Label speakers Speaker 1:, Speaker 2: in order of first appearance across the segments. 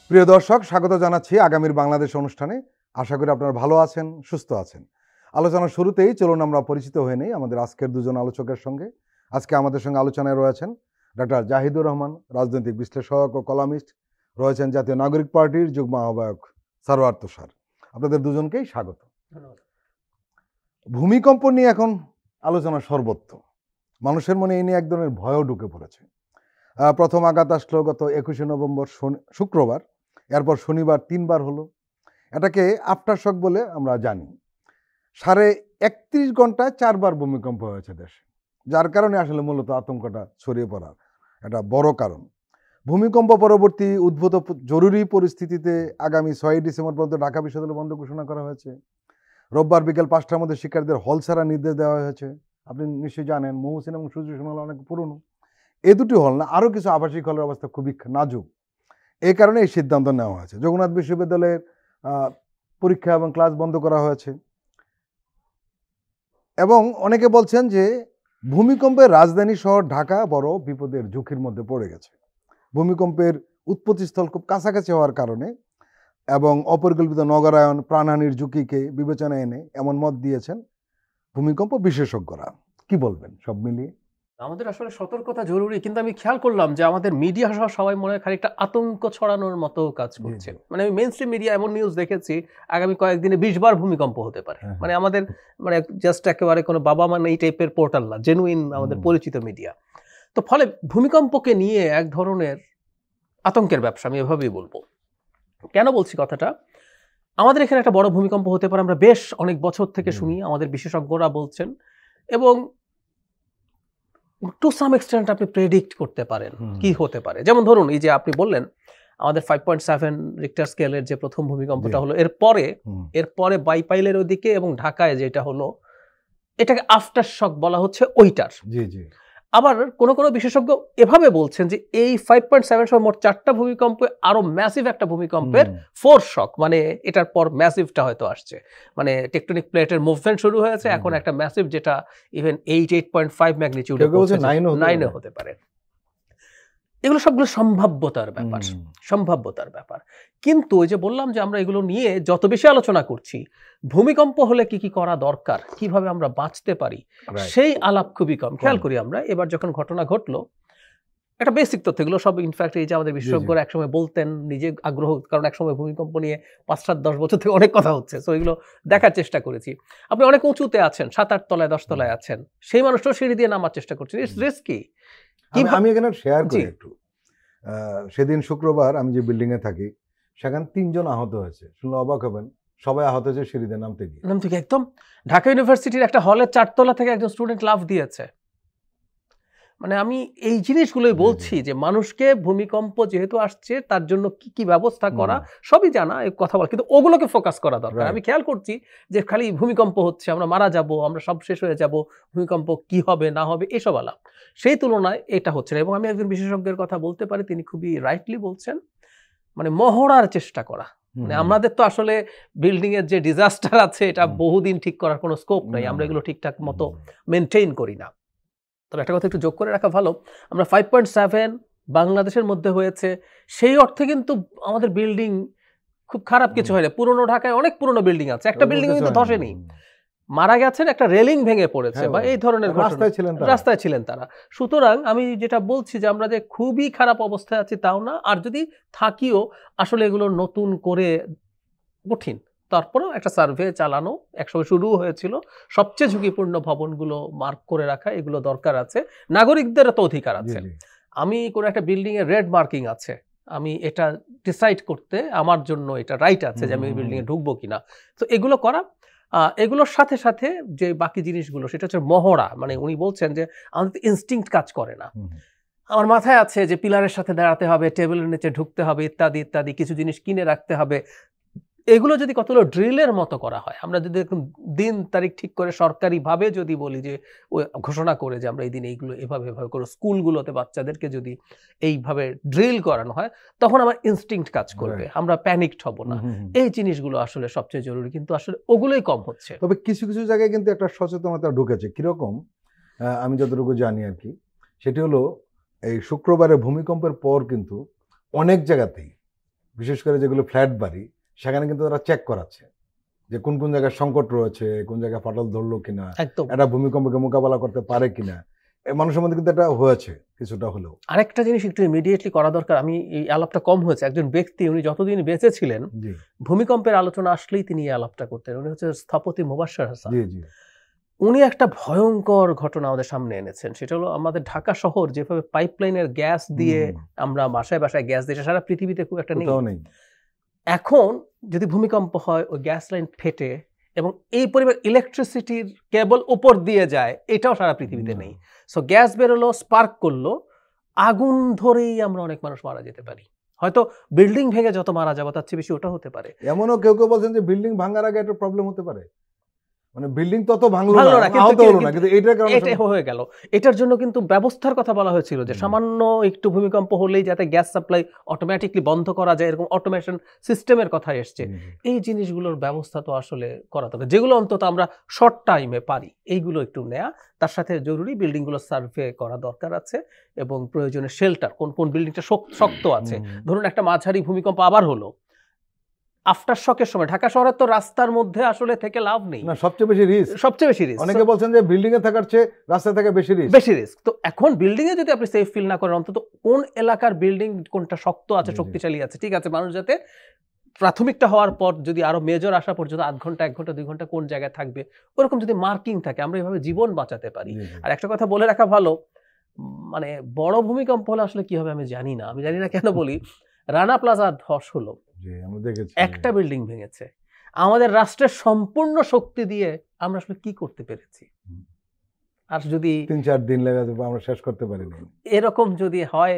Speaker 1: প্রিয় দর্শক, স্বাগত জানাচ্ছি আগামীর বাংলাদেশ অনুষ্ঠানে। আশা করি আপনারা ভালো আছেন, সুস্থ আছেন। আলোচনার শুরুতেই চলুন আমরা পরিচিত হয়ে নেই আমাদের আজকের দুজন আলোচকের সঙ্গে। আজকে আমাদের সঙ্গে আলোচনায় রয়েছেন ডক্টর জাহিদুর রহমান, রাজনৈতিক বিশ্লেষক ও কলামিস্ট। রয়েছেন জাতীয় নাগরিক পার্টির যুগ্ম আহ্বায়ক সারওয়ার তুষার। আপনাদের দুজনকেই স্বাগত। ভূমিকম্প নিয়ে এখন আলোচনা সর্বত্র। মানুষের মনে এই নিয়ে এক ধরনের ভয়ও ঢুকে পড়েছে। প্রথম আঘাত আসলো গত 21শে নভেম্বর শুক্রবার, এরপর শনিবার 3বার হলো। এটাকে আফটার শক বলে আমরা জানি। 31.5 ঘন্টায় 4বার ভূমিকম্প হয়েছে দেশে, যার কারণে আসলে মূলত আতঙ্কটা ছড়িয়ে পড়ার এটা বড় কারণ। ভূমিকম্প পরবর্তী উদ্ভূত জরুরি পরিস্থিতিতে আগামী 6 ডিসেম্বর পর্যন্ত ঢাকা বিশ্ববিদ্যালয় বন্ধ ঘোষণা করা হয়েছে। রোববার বিকেল 5টার মধ্যে শিক্ষার্থীদের হল ছাড়া নির্দেশ দেওয়া হয়েছে। আপনি নিশ্চয়ই জানেন মহসিন এবং সুযোগ হল অনেক পুরনো। এই দুটি হল না, আরও কিছু আবাসিক হলের অবস্থা খুবই নাজুক। এই কারণে এই সিদ্ধান্ত নেওয়া হয়েছে। জগন্নাথ বিশ্ববিদ্যালয়ের পরীক্ষা এবং ক্লাস বন্ধ করা হয়েছে। এবং অনেকে বলছেন যে ভূমিকম্পে রাজধানী শহর ঢাকা বড় বিপদের ঝুঁকির মধ্যে পড়ে গেছে। ভূমিকম্পের উৎপত্তিস্থল খুব কাছাকাছি হওয়ার কারণে এবং অপরিকল্পিত নগরায়ন প্রাণহানির ঝুঁকিকে বিবেচনায় এনে এমন মত দিয়েছেন ভূমিকম্প বিশেষজ্ঞরা। কি বলবেন সব মিলিয়ে?
Speaker 2: আমাদের আসলে সতর্কতা জরুরি, কিন্তু আমি খেয়াল করলাম যে আমাদের মিডিয়া সহ সবাই মনে হয় খানিকটা আতঙ্ক ছড়ানোর মতো কাজ করছে। মানে আমি মেইন স্ট্রিম মিডিয়া এমন নিউজ দেখেছি আগামী কয়েকদিনে 20 বার ভূমিকম্প হতে পারে। মানে আমাদের মানে জাস্ট একেবারে কোনো বাবা মানে এই টাইপের পোর্টাল না, জেনুইন আমাদের পরিচিত মিডিয়া। তো ফলে ভূমিকম্পকে নিয়ে এক ধরনের আতঙ্কের ব্যবসা, আমি এভাবেই বলবো। কেন বলছি কথাটা? আমাদের এখানে একটা বড় ভূমিকম্প হতে পারে, আমরা বেশ অনেক বছর থেকে শুনি, আমাদের বিশেষজ্ঞরা বলছেন, এবং টু সাম এক্সটেন্ট আপনি প্রেডিক্ট করতে পারেন কি হতে পারে। যেমন ধরুন এই যে আপনি বললেন আমাদের 5.7 রিক্টার স্কেলের যে প্রথম ভূমিকম্পটা হলো, এরপরে বাইপাইলের ওদিকে এবং ঢাকায় যেটা হলো, এটাকে আফটার শক বলা হচ্ছে ওইটার। আবার কোন কোন বিশেষজ্ঞ এভাবে বলছেন যে এই 5.7 সহ মোট 4টা ভূমিকম্প আরো ম্যাসিভ একটা ভূমিকম্পের ফোর শক, মানে এটার পর ম্যাসিভটা হয়তো আসছে। মানে টেকটনিক প্লেটের মুভমেন্ট শুরু হয়েছে, এখন একটা ম্যাসিভ যেটা ইভেন 8.5 ম্যাগনিটিউড 9 হতে পারে। এগুলো সবগুলো সম্ভাব্যতার ব্যাপার। কিন্তু ওই যে বললাম যে আমরা এগুলো নিয়ে যত বেশি আলোচনা করছি, ভূমিকম্প হলে কি কি করা দরকার, কিভাবে আমরা বাঁচতে পারি, সেই আলাপ খুবই কম খেয়াল করি আমরা। এবার যখন ঘটনা ঘটলো, একটা বেসিক তথ্যগুলো সব ইনফ্যাক্ট এই যে আমাদের বিশেষজ্ঞরা একসময় বলতেন, নিজে আগ্রহ, কারণ একসময় ভূমিকম্প নিয়ে 5-7-10 বছর থেকে অনেক কথা হচ্ছে, তো এগুলো দেখার চেষ্টা করেছি। আপনি অনেক উঁচুতে আছেন, 7-8 তলায় 10 তলায় আছেন, সেই মানুষটাও সিঁড়ি দিয়ে নামার চেষ্টা করছেন, ইটস রিস্কি।
Speaker 1: আমি এখানে শেয়ার করি একটু। সেদিন শুক্রবার আমি যে বিল্ডিং এ থাকি, সেখানে 3 জন আহত হয়েছে। শুনলে অবাক হবেন, সবাই আহত হয়েছে সিঁড়িতে নামতে গিয়ে।
Speaker 2: একদম ঢাকা ইউনিভার্সিটির একটা হলের 4 তলা থেকে একজন স্টুডেন্ট লাফ দিয়েছে। মানে আমি এই জিনিসগুলোই বলছি যে মানুষকে ভূমিকম্প যেহেতু আসছে তার জন্য কি কি ব্যবস্থা করা সবই জানা, কথা বলা, কিন্তু ওগুলোকে ফোকাস করা দরকার। আমি খেয়াল করছি যে খালি ভূমিকম্প হচ্ছে, আমরা মারা যাব, আমরা সব শেষ হয়ে যাব, ভূমিকম্প কি হবে না হবে এসব আলাপ, সেই তুলনায় এটা হচ্ছে না। এবং আমি একজন বিশেষজ্ঞের কথা বলতে পারি, তিনি খুবই রাইটলি বলছেন, মানে মহড়ার চেষ্টা করা। মানে আমাদের তো আসলে বিল্ডিং এর যে ডিজাস্টার আছে এটা বহুদিন ঠিক করার কোনো স্কোপ নাই, আমরা এগুলো ঠিকঠাক মতো মেনটেইন করি না। তবে একটা কথা একটু যোগ করে রাখা ভালো, আমরা 5.7 বাংলাদেশের মধ্যে হয়েছে, সেই অর্থে কিন্তু আমাদের বিল্ডিং খুব খারাপ কিছু হয় না। পুরনো ঢাকায় অনেক পুরনো বিল্ডিং আছে, একটা বিল্ডিং কিন্তু ধসেনি, মারা গেছেন, একটা রেলিং ভেঙে পড়েছে বা এই ধরনের রাস্তায় ছিলেন তারা। সুতরাং আমি যেটা বলছি যে আমরা যে খুবই খারাপ অবস্থায় আছি তাও না, আর যদি থাকিও আসলে এগুলো নতুন করে কঠিন। তারপরেও একটা সার্ভে চালানো একসময় শুরু হয়েছিল, সবচেয়ে ঝুঁকিপূর্ণ ভবনগুলো মার্ক করে রাখা, এগুলো দরকার আছে। নাগরিকদেরও তো অধিকার আছে। আমি কোনো একটা বিল্ডিং এর রেড মার্কিং আছে, আমি এটা ডিসাইড করতে আমার জন্য এটা রাইট আছে যে আমি ওই বিল্ডিং এ ঢুকবো কিনা। তো এগুলো করা, এগুলোর সাথে সাথে যে বাকি জিনিসগুলো সেটা হচ্ছে মহড়া। মানে উনি বলছেন যে আমাদের ইনস্টিংক্ট কাজ করে না। আমার মাথায় আছে যে পিলারের সাথে দাঁড়াতে হবে, টেবিলের নিচে ঢুকতে হবে, ইত্যাদি ইত্যাদি, কিছু জিনিস কিনে রাখতে হবে। এগুলো যদি কতগুলো ড্রিলের মতো করা হয়, আমরা যদি দিন তারিখ ঠিক করে সরকারিভাবে যদি বলি যে ঘোষণা করে যে আমরা এই দিন এইগুলো এভাবে এভাবে করে, স্কুলগুলোতে বাচ্চাদেরকে যদি এইভাবে ড্রিল করানো হয়, তখন আমার ইনস্টিংক্ট কাজ করবে, আমরা প্যানিকড হব না। এই জিনিসগুলো আসলে সবচেয়ে জরুরি, কিন্তু আসলে ওগুলোই কম হচ্ছে।
Speaker 1: তবে কিছু কিছু জায়গায় কিন্তু একটা সচেতনতা ঢুকেছে। কিরকম আমি যতটুকু জানি আর কি, সেটি হলো এই শুক্রবারের ভূমিকম্পের পর কিন্তু অনেক জায়গাতেই বিশেষ করে যেগুলো ফ্ল্যাট বাড়ি, সেখানে কিন্তু তারা চেক করাচ্ছে যে কোন কোন জায়গায় সংকট রয়েছে, কোন জায়গায় ফাটল ধরলো কিনা,
Speaker 2: একদম।
Speaker 1: এটা ভূমিকম্পকে মোকাবেলা করতে পারে কিনা। মানুষের মধ্যে কিন্তু এটা হয়েছে কিছুটা হলেও।
Speaker 2: আরেকটা জিনিস একটু ইমিডিয়েটলি করা দরকার, আমি এই আলাপটা কম হয়েছে, একজন ব্যক্তি উনি যতদিন বেঁচে ছিলেন
Speaker 1: জি
Speaker 2: ভূমিকম্পের আলোচনা আসলেই তিনি এই আলাপটা করতেন, উনি হচ্ছে স্থপতি মোবাশ্বের হাসান।
Speaker 1: জি জি
Speaker 2: উনি একটা ভয়ঙ্কর ঘটনা আমাদের সামনে এনেছেন, সেটা হলো আমাদের ঢাকা শহর যেভাবে পাইপলাইনের গ্যাস দিয়ে আমরা বাসায় বাসায় গ্যাস দিয়ে, সারা পৃথিবীতে খুব একটা নেই।
Speaker 1: কোথাও নেই।
Speaker 2: এখন যদি ভূমিকম্প হয় ওই গ্যাস লাইন ফেটে এবং এই পরিমাণ ইলেকট্রিসিটির কেবল উপর দিয়ে যায়, এটাও সারা পৃথিবীতে নেই। সো গ্যাস বেরোলো, স্পার্ক করলো, আগুন ধরেই আমরা অনেক মানুষ মারা যেতে পারি। হয়তো বিল্ডিং ভেঙে যত মারা যাবো তার চেয়ে বেশি ওটা হতে পারে।
Speaker 1: এমনও কেউ কেউ বলছেন যে বিল্ডিং ভাঙার আগে একটা প্রবলেম হতে পারে, মানে বিল্ডিং তত ভাঙলো
Speaker 2: ভালো
Speaker 1: না,
Speaker 2: না, কিন্তু
Speaker 1: আহত হলো না, কিন্তু এইটার কারণে
Speaker 2: এটা হয়ে গেল। এটার জন্য কিন্তু ব্যবস্থার কথা বলা হয়েছিল যে সামান্য একটু ভূমিকম্প হলেই যাতে গ্যাস সাপ্লাই অটোমেটিকলি বন্ধ করা যায়, এরকম অটোমেশন সিস্টেমের কথা এসছে। এই জিনিসগুলোর ব্যবস্থা তো আসলে করা দরকার, যেগুলো অন্তত আমরা শর্ট টাইমে পারি এইগুলো একটু নেয়া। তার সাথে জরুরি বিল্ডিংগুলো সার্ভে করা দরকার আছে এবং প্রয়োজনে শেল্টার, কোন কোন বিল্ডিংটা শক্ত আছে। ধরুন একটা মাঝারি ভূমিকম্প আবার হলো, আফটার শকের সময় ঢাকা শহরের তো রাস্তার মধ্যে আসলে থেকে লাভ নেই,
Speaker 1: না সবচেয়ে বেশি রিস্ক,
Speaker 2: সবচেয়ে বেশি রিস্ক।
Speaker 1: অনেকে বলছেন যে বিল্ডিং এ থাকার চেয়ে রাস্তায় থাকা বেশি রিস্ক।
Speaker 2: তো এখন বিল্ডিং এ যদি আপনি সেফ ফিল না করেন, অন্তত কোন এলাকার বিল্ডিং কোনটা শক্ত আছে, শক্তিশালী আছে, ঠিক আছে, মানুষ যাতে প্রাথমিকটা হওয়ার পর যদি আরো মেজর আসা পর্যন্ত 8 ঘন্টা 1 ঘন্টা 2 ঘন্টা কোন জায়গায় থাকবে, ওরকম যদি মার্কিং থাকে, আমরা এইভাবে জীবন বাঁচাতে পারি। আর একটা কথা বলে রাখা ভালো, মানে বড় ভূমিকম্প হলে আসলে কি হবে আমি জানি না, কেন বলি, রানা প্লাজা ধস হলো, একটা বিল্ডিং ভেঙেছে, আমাদের রাষ্ট্রের সম্পূর্ণ শক্তি দিয়ে আমরা আসলে কি করতে পেরেছি? আর যদি
Speaker 1: 3-4 দিন লাগে আমরা শেষ করতে পারি না,
Speaker 2: এরকম যদি হয়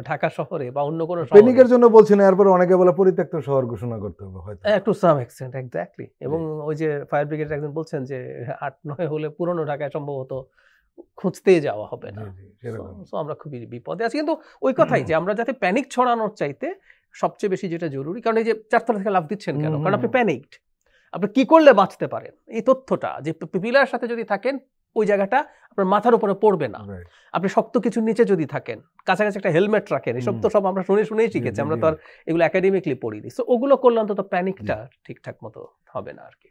Speaker 2: ঢাকা শহরে বা অন্য কোনো শহরে,
Speaker 1: প্যানিকের জন্য বলছি না, এরপর অনেকে বলে পরিত্যক্ত শহর ঘোষণা করতে হবে হয়তো,
Speaker 2: টু সাম এক্সটেন্ট, এক্স্যাক্টলি। এবং ওই যে ফায়ার ব্রিগেডের একজন বলছেন যে 8-9 হলে পুরনো ঢাকায় সম্ভবত খুঁজতেই যাওয়া হবে না। সো আমরা খুবই বিপদে আছি। কিন্তু ওই কথাই যে আমরা যাতে প্যানিক ছড়ানোর চাইতে সবচেয়ে বেশি যেটা জরুরি, কারণ এই যে 4 তলা থেকে লাফ দিচ্ছেন কেন? কারণ আপনি প্যানিকড, আপনি কি করলে বাঁচতে পারেন, এই তথ্যটা যে পিলারের সাথে যদি থাকেন ওই জায়গাটা আপনার মাথার উপরে পড়বে না, আপনি শক্ত কিছুর নিচে যদি থাকেন, কাছাকাছি একটা হেলমেট রাখেন, এসব তো সব আমরা শুনেই শিখেছি, আমরা তো আর এগুলো একাডেমিকলি পড়িনি। সো ওগুলো করলে অন্তত প্যানিকটা ঠিকঠাক মতো হবে না আর কি।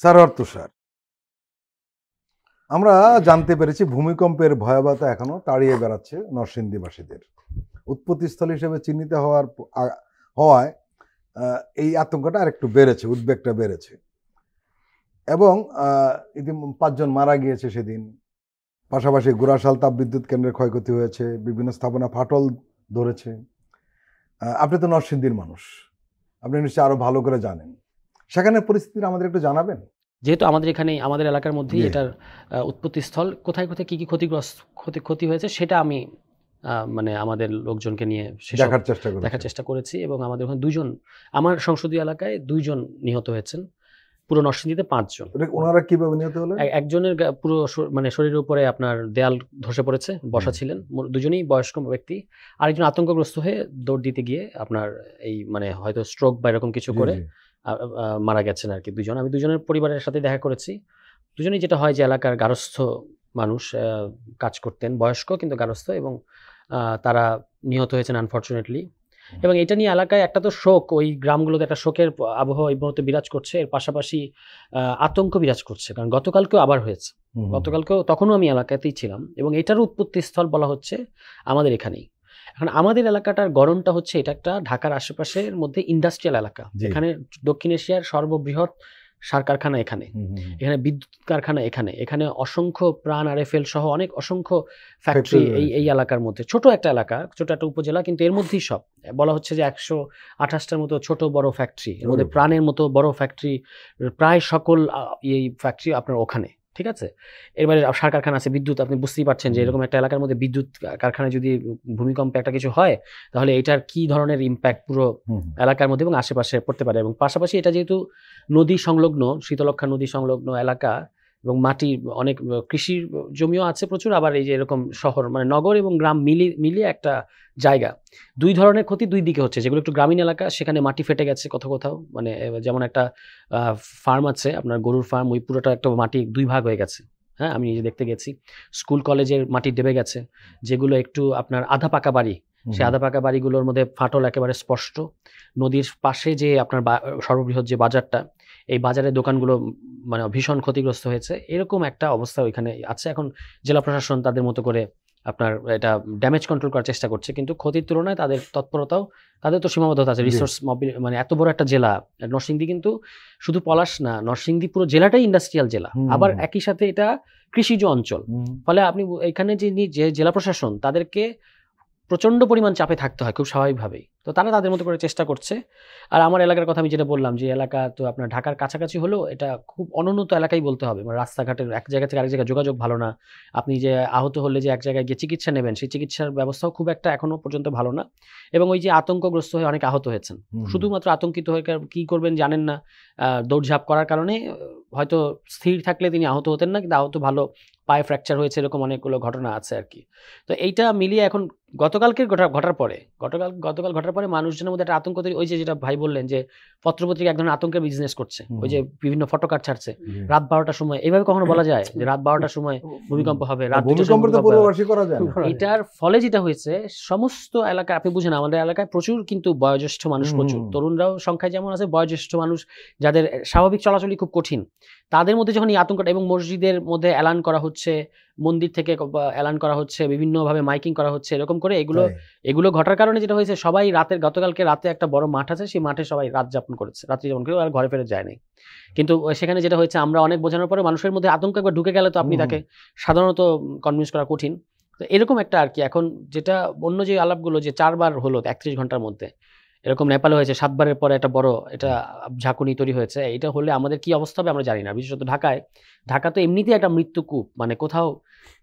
Speaker 1: স্যার তুষার, আমরা জানতে পেরেছি ভূমিকম্পের ভয়াবহতা এখনো তাড়িয়ে বেড়াচ্ছে নরসিংদীবাসীদের। উৎপত্তিস্থল হিসেবে চিহ্নিত হওয়ায় এই আতঙ্কটা আরেকটু বেড়েছে, উদ্বেগটা বেড়েছে এবং 5 জন মারা গিয়েছে সেদিন। পাশাপাশি গোরাশাল তাপবিদ্যুৎ কেন্দ্রের ক্ষয়ক্ষতি হয়েছে, বিভিন্ন স্থাপনা ফাটল ধরেছে। আপনি তো নরসিংদীর মানুষ, আপনি নিশ্চয়ই আরো ভালো করে জানেন, সেখানে পরিস্থিতি আমাদের একটু জানাবেন।
Speaker 3: যেহেতু আমাদের এখানে আমাদের এলাকার মধ্যেই এটার উৎপত্তিস্থল, কোথায় কোথায় কি কি ক্ষতি হয়েছে সেটা আমি মানে আমাদের লোকজনকে নিয়ে দেখার চেষ্টা করেছি এবং আমাদের ওখানে 2 জন, আমার সংসদীয় এলাকায় 2 জন নিহত হয়েছেন, পুরো নরসিংদীতে 5 জন।
Speaker 1: ওনারা কিভাবে নিহত হলেন?
Speaker 3: একজনের পুরো মানে শরীরের উপরে আপনার দেয়াল ধসে পড়েছে, বসা ছিলেন, দুজনেই বয়স্ক ব্যক্তি। আরেকজন আতঙ্কগ্রস্ত হয়ে দৌড় দিতে গিয়ে আপনার এই মানে হয়তো স্ট্রোক বা এরকম কিছু করে মারা গেছেন আর কি 2 জন। আমি 2 জনের পরিবারের সাথে দেখা করেছি। দুজনেই যেটা হয় যে এলাকার গারস্থ মানুষ, কাজ করতেন, বয়স্ক কিন্তু গারস্থ, এবং তারা নিহত হয়েছেন আনফরচুনেটলি। এবং এটা নিয়ে এলাকায় একটা তো শোক, ওই গ্রামগুলোতে একটা শোকের আবহাওয়া এই মুহূর্তে বিরাজ করছে, এর পাশাপাশি আতঙ্ক বিরাজ করছে, কারণ গতকালকেও আবার হয়েছে, গতকালকেও তখনও আমি এলাকাতেই ছিলাম এবং এটার উৎপত্তিস্থল বলা হচ্ছে আমাদের এখানেই। এখন আমাদের এলাকাটার গড়নটা হচ্ছে, এটা একটা ঢাকার আশেপাশের মধ্যে ইন্ডাস্ট্রিয়াল এলাকা, এখানে দক্ষিণ এশিয়ার সর্ববৃহৎ সার কারখানা এখানে, এখানে বিদ্যুৎ কারখানা এখানে, এখানে অসংখ্য প্রাণ আরএফএল সহ অনেক অসংখ্য ফ্যাক্টরি এই এলাকার মধ্যে। ছোট একটা এলাকা, ছোট একটা উপজেলা, কিন্তু এর মধ্যেই সব বলা হচ্ছে যে 128টার মতো ছোট বড় ফ্যাক্টরি, এর মধ্যে প্রাণের মতো বড় ফ্যাক্টরি, প্রায় সকল এই ফ্যাক্টরি আপনার ওখানে, ঠিক আছে। এবারে সার কারখানা আছে, বিদ্যুৎ, আপনি বুঝতেই পারছেন যে এরকম একটা এলাকার মধ্যে বিদ্যুৎ কারখানায় যদি ভূমিকম্পে একটা কিছু হয় তাহলে এটার কি ধরনের ইম্প্যাক্ট পুরো এলাকার মধ্যে এবং আশেপাশে পড়তে পারে। এবং পাশাপাশি এটা যেহেতু নদী সংলগ্ন, শীতলক্ষা নদী সংলগ্ন এলাকা এবং মাটি, অনেক কৃষির জমিও আছে প্রচুর, আবার এই যে এরকম শহর মানে নগর এবং গ্রাম মিলিয়ে একটা জায়গা, 2 ধরনের ক্ষতি 2 দিকে হচ্ছে। যেগুলো একটু গ্রামীণ এলাকা সেখানে মাটি ফেটে গেছে কোথাও, মানে যেমন একটা ফার্ম আছে আপনার, গরুর ফার্ম, ওই পুরোটা একটা মাটি 2 ভাগ হয়ে গেছে। হ্যাঁ, আমি নিজে দেখতে গেছি। স্কুল কলেজের মাটি ডেবে গেছে, যেগুলো একটু আপনার আধা পাকা বাড়ি সেই আধা পাকা বাড়িগুলোর মধ্যে ফাটল একেবারে স্পষ্ট। নদীর পাশে যে আপনার সর্ববৃহৎ যে বাজারটা, এই বাজারের দোকানগুলো মানে ভীষণ ক্ষতিগ্রস্ত হয়েছে। এরকম একটা অবস্থা ওইখানে আছে। এখন জেলা প্রশাসন তাদের মতো করে আপনার এটা ড্যামেজ কন্ট্রোল করার চেষ্টা করছে, কিন্তু ক্ষতির তুলনায় তাদের তৎপরতাও, তাদের তো সীমাবদ্ধতা আছে। রিসোর্স মানে এত বড় একটা জেলা নরসিংদী, কিন্তু শুধু পলাশ না, নরসিংদী পুরো জেলাটাই ইন্ডাস্ট্রিয়াল জেলা, আবার একই সাথে এটা কৃষিজ অঞ্চল। ফলে আপনি এখানে যে জেলা প্রশাসন, তাদেরকে প্রচন্ড পরিমাণ চাপে থাকতে হয় খুব স্বাভাবিকভাবেই। তো তারা তাদের মতো করে চেষ্টা করছে। আর আমার এলাকার কথা আমি যেটা বললাম, যে এলাকা তো আপনার ঢাকার কাছাকাছি হলেও এটা খুব অনুন্নত এলাকাই বলতে হবে। মানে রাস্তাঘাটের এক জায়গা থেকে আরেক জায়গায় যোগাযোগ ভালো না। আপনি যে আহত হলে যে এক জায়গায় গিয়ে চিকিৎসা নেবেন, সেই চিকিৎসার ব্যবস্থাও খুব একটা এখনো পর্যন্ত ভালো না। এবং ওই যে আতঙ্কগ্রস্ত হয়ে অনেক আহত হয়েছেন, শুধুমাত্র আতঙ্কিত হয়ে কি করবেন জানেন না, দৌড়ঝাঁপ করার কারণে হয়তো স্থির থাকলে তিনি আহত হতেন না, কিন্তু আহত ভালো পায়ে ফ্র্যাকচার হয়েছে, এরকম অনেকগুলো ঘটনা আছে আর কি। তো এইটা মিলিয়ে এখন গতকাল ঘটার পরে মানুষজনের মধ্যে একটা আতঙ্ক তৈরি। ওই যে যেটা ভাই বললেন যে পত্রপত্রিকা এক ধরনের আতঙ্কের বিজনেস করছে, ওই যে বিভিন্ন ফটোকার্ড ছাড়ছে রাত 12টার সময়। এইভাবে কখনো বলা যায় যে রাত 12টার সময় ভূমিকম্প হবে, রাত 2টার সময় এটার ফলে যেটা হয়েছে সমস্ত এলাকায়, আপনি বুঝেন আমাদের এলাকায় প্রচুর কিন্তু বয়োজ্যেষ্ঠ মানুষ, প্রচুর তরুণরাও সংখ্যায় যেমন আছে, বয়োজ্যেষ্ঠ মানুষ যাদের স্বাভাবিক চলাচলই খুব কঠিন, তাদের মধ্যে যখন এই আতঙ্কটা, এবং মসজিদের মধ্যে এলান করা হচ্ছে, মন্দির থেকে এলান করা হচ্ছে, বিভিন্নভাবে মাইকিং করা হচ্ছে, এরকম করে এগুলো ঘটার কারণে যেটা হয়েছে, সবাই গতকালকে রাতে একটা বড় মাঠ আছে, সেই মাঠে সবাই রাত্রি যাপন করে আর ঘরে ফেরত যায় নাই। কিন্তু সেখানে যেটা হয়েছে, আমরা অনেক বোঝানোর পরে মানুষের মধ্যে আতঙ্ক একবার ঢুকে গেলে তো আপনি তাকে সাধারণত কনভিন্স করা কঠিন। তো এরকম একটা আর কি। এখন যেটা অন্য যে আলাপগুলো যে 4 বার হলো 31 ঘন্টার মধ্যে, এরকম নেপালে হয়েছে 7 বারের পরে একটা বড় এটা ঝাঁকুনি তৈরি হয়েছে। এটা হলে আমাদের কি অবস্থা হবে আমরা জানি না। বিশেষত ঢাকা তো এমনিতেই একটা মৃত্যুকূপ, মানে কোথাও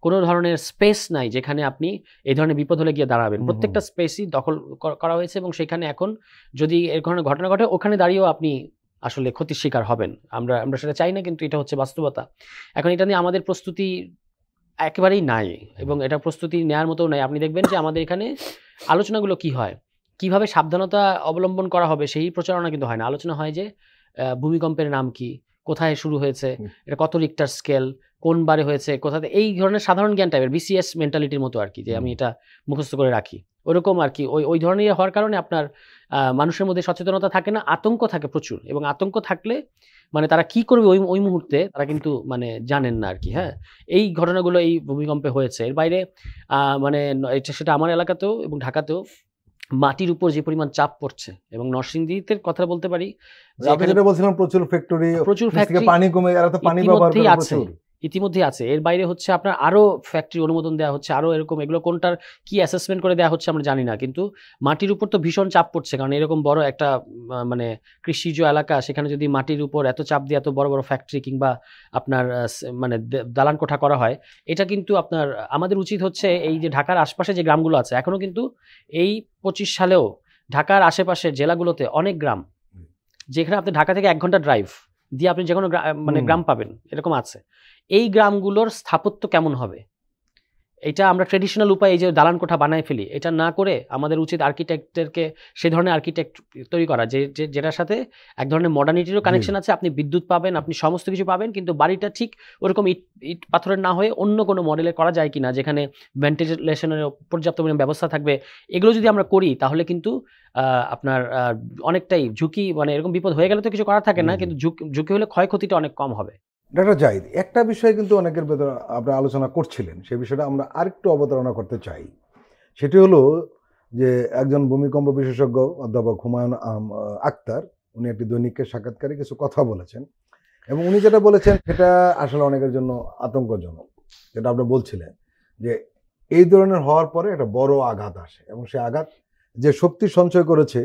Speaker 3: কোনো ধরনের স্পেস নাই যেখানে আপনি এই ধরনের বিপদ হলে গিয়ে দাঁড়াবেন। প্রত্যেকটা স্পেসই দখল করা হয়েছে, এবং সেখানে এখন যদি এর ধরনের ঘটনা ঘটে, ওখানে দাঁড়িয়েও আপনি আসলে ক্ষতির শিকার হবেন। আমরা সেটা চাই না, কিন্তু এটা হচ্ছে বাস্তবতা। এখন এটা নিয়ে আমাদের প্রস্তুতি একেবারেই নাই, এবং এটা প্রস্তুতি নেওয়ার মতো নাই। আপনি দেখবেন যে আমাদের এখানে আলোচনাগুলো কি হয়, কিভাবে সাবধানতা অবলম্বন করা হবে, সেই প্রচারণা কিন্তু হয় না। আলোচনা হয় যে ভূমিকম্পের নাম কি, কোথায় শুরু হয়েছে, এটা কত রিক্টার স্কেল, কোন বারে হয়েছে, কোথাতে, এই ধরনের সাধারণ জ্ঞান টাইপের বিসিএস মেন্টালিটির মতো আর কি, যে আমি এটা মুখস্থ করে রাখি, ওরকম আর কি। ওই ধরনের হওয়ার কারণে আপনার মানুষের মধ্যে সচেতনতা থাকে না, আতঙ্ক থাকে প্রচুর। এবং আতঙ্ক থাকলে মানে তারা কি করবে ওই মুহূর্তে তারা কিন্তু মানে জানেন না আর কি। হ্যাঁ, এই ঘটনাগুলো এই ভূমিকম্পে হয়েছে। এর বাইরে মানে সেটা আমার এলাকাতেও এবং ঢাকাতেও মাটির উপর যে পরিমাণ চাপ পড়ছে, এবং নরসিংদীতে কথা বলতে পারি যে
Speaker 1: আপনি যেটা বলছিলেন প্রচুর ফ্যাক্টরি পানি কমে, এরা তো পানি ব্যবহার করে প্রচুর,
Speaker 3: ইতিমধ্যেই আছে। এর বাইরে হচ্ছে আপনার আরো ফ্যাক্টরি অনুমোদন দেওয়া হচ্ছে, আরো এরকম, এগুলো কোনটার কি অ্যাসেসমেন্ট করে দেওয়া হচ্ছে আমরা জানি না, কিন্তু মাটির উপর তো ভীষণ চাপ পড়ছে। কারণ এরকম বড় একটা মানে কৃষিজ এলাকা, সেখানে যদি মাটির উপর এত চাপ দিয়ে এত বড় বড় ফ্যাক্টরি কিংবা আপনার মানে দালান কোঠা করা হয়, এটা কিন্তু আপনার আমাদের উচিত হচ্ছে এই যে ঢাকার আশপাশে যে গ্রামগুলো আছে, এখনো কিন্তু এই 25 সালেও ঢাকার আশেপাশের জেলাগুলোতে অনেক গ্রাম, যেখানে আপনি ঢাকা থেকে 1 ঘন্টা ড্রাইভ দিয়ে আপনি যে কোনো মানে গ্রাম পাবেন, এরকম আছে। এই গ্রামগুলোর স্থাপত্য কেমন হবে, এটা আমরা ট্রেডিশনাল উপায়ে এই যে দালান কোঠা বানায় ফেলি, এটা না করে আমাদের উচিত আর্কিটেক্টদেরকে সেই ধরনের আর্কিটেক্ট তৈরি করা যেটার সাথে এক ধরনের মডার্নিটিরও কানেকশন আছে। আপনি বিদ্যুৎ পাবেন, আপনি সমস্ত কিছু পাবেন, কিন্তু বাড়িটা ঠিক ওরকম ইট পাথরের না হয়ে অন্য কোনো মডেলে করা যায় কিনা, যেখানে ভেন্টিলেশনের পর্যাপ্ত পরিমাণ ব্যবস্থা থাকবে। এগুলো যদি আমরা করি তাহলে কিন্তু আপনার অনেকটাই ঝুঁকি, মানে এরকম বিপদ হয়ে গেলে তো কিছু করার থাকে না, কিন্তু ঝুঁকি হলে ক্ষয়ক্ষতিটা অনেক কম হবে।
Speaker 1: ডাক্তার জাহিদ, একটা বিষয় কিন্তু অনেকের ভেতরে আপনারা আলোচনা করছিলেন, সেই বিষয়টা আমরা আরেকটু অবতারণা করতে চাই। সেটি হলো যে একজন ভূমিকম্প বিশেষজ্ঞ অধ্যাপক হুমায়ুন আক্তার, উনি একটি দৈনিককে সাক্ষাৎকারে কিছু কথা বলেছেন, এবং উনি যেটা বলেছেন সেটা আসলে অনেকের জন্য আতঙ্কজনক। যেটা আপনি বলছিলেন যে এই ধরনের হওয়ার পরে একটা বড় আঘাত আসে, এবং সেই আঘাত যে শক্তি সঞ্চয় করেছে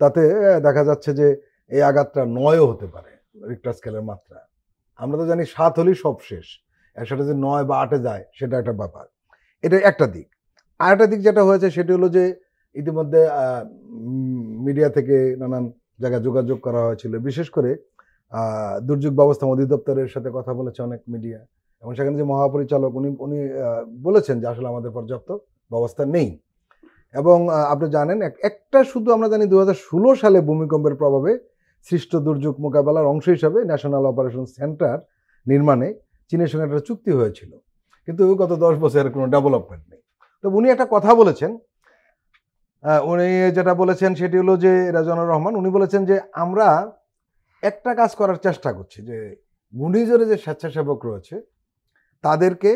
Speaker 1: তাতে দেখা যাচ্ছে যে এই আঘাতটা 9ও হতে পারে রিক্টার স্কেলের মাত্রা। আমরা তো জানি 7 হলেই সব শেষ, এর সাথে যে 9 বা 8-এ যায় সেটা একটা ব্যাপার। এটা একটা দিক। আর একটা দিক যেটা হয়েছে সেটি হলো যে ইতিমধ্যে মিডিয়া থেকে নানান জায়গায় যোগাযোগ করা হয়েছিল, বিশেষ করে দুর্যোগ ব্যবস্থাপনা অধিদপ্তরের সাথে কথা বলেছে অনেক মিডিয়া, এবং সেখানে যে মহাপরিচালক উনি বলেছেন যে আসলে আমাদের পর্যাপ্ত ব্যবস্থা নেই। এবং আপনি জানেন একটা শুধু আমরা জানি 2016 সালে ভূমিকম্পের প্রভাবে সৃষ্ট দুর্যোগ মোকাবেলার অংশ হিসাবে ন্যাশনাল অপারেশন সেন্টার নির্মাণে চীনের সঙ্গে একটা চুক্তি হয়েছিল, কিন্তু গত 10 বছরের কোনো ডেভেলপমেন্ট নেই। তো উনি একটা কথা বলেছেন উনি যেটা বলেছেন সেটি হলো যে রাজওয়ানুর রহমান, উনি বলেছেন যে আমরা একটা কাজ করার চেষ্টা করছি, যে ঘূর্ণিঝড়ে যে স্বেচ্ছাসেবক রয়েছে তাদেরকে,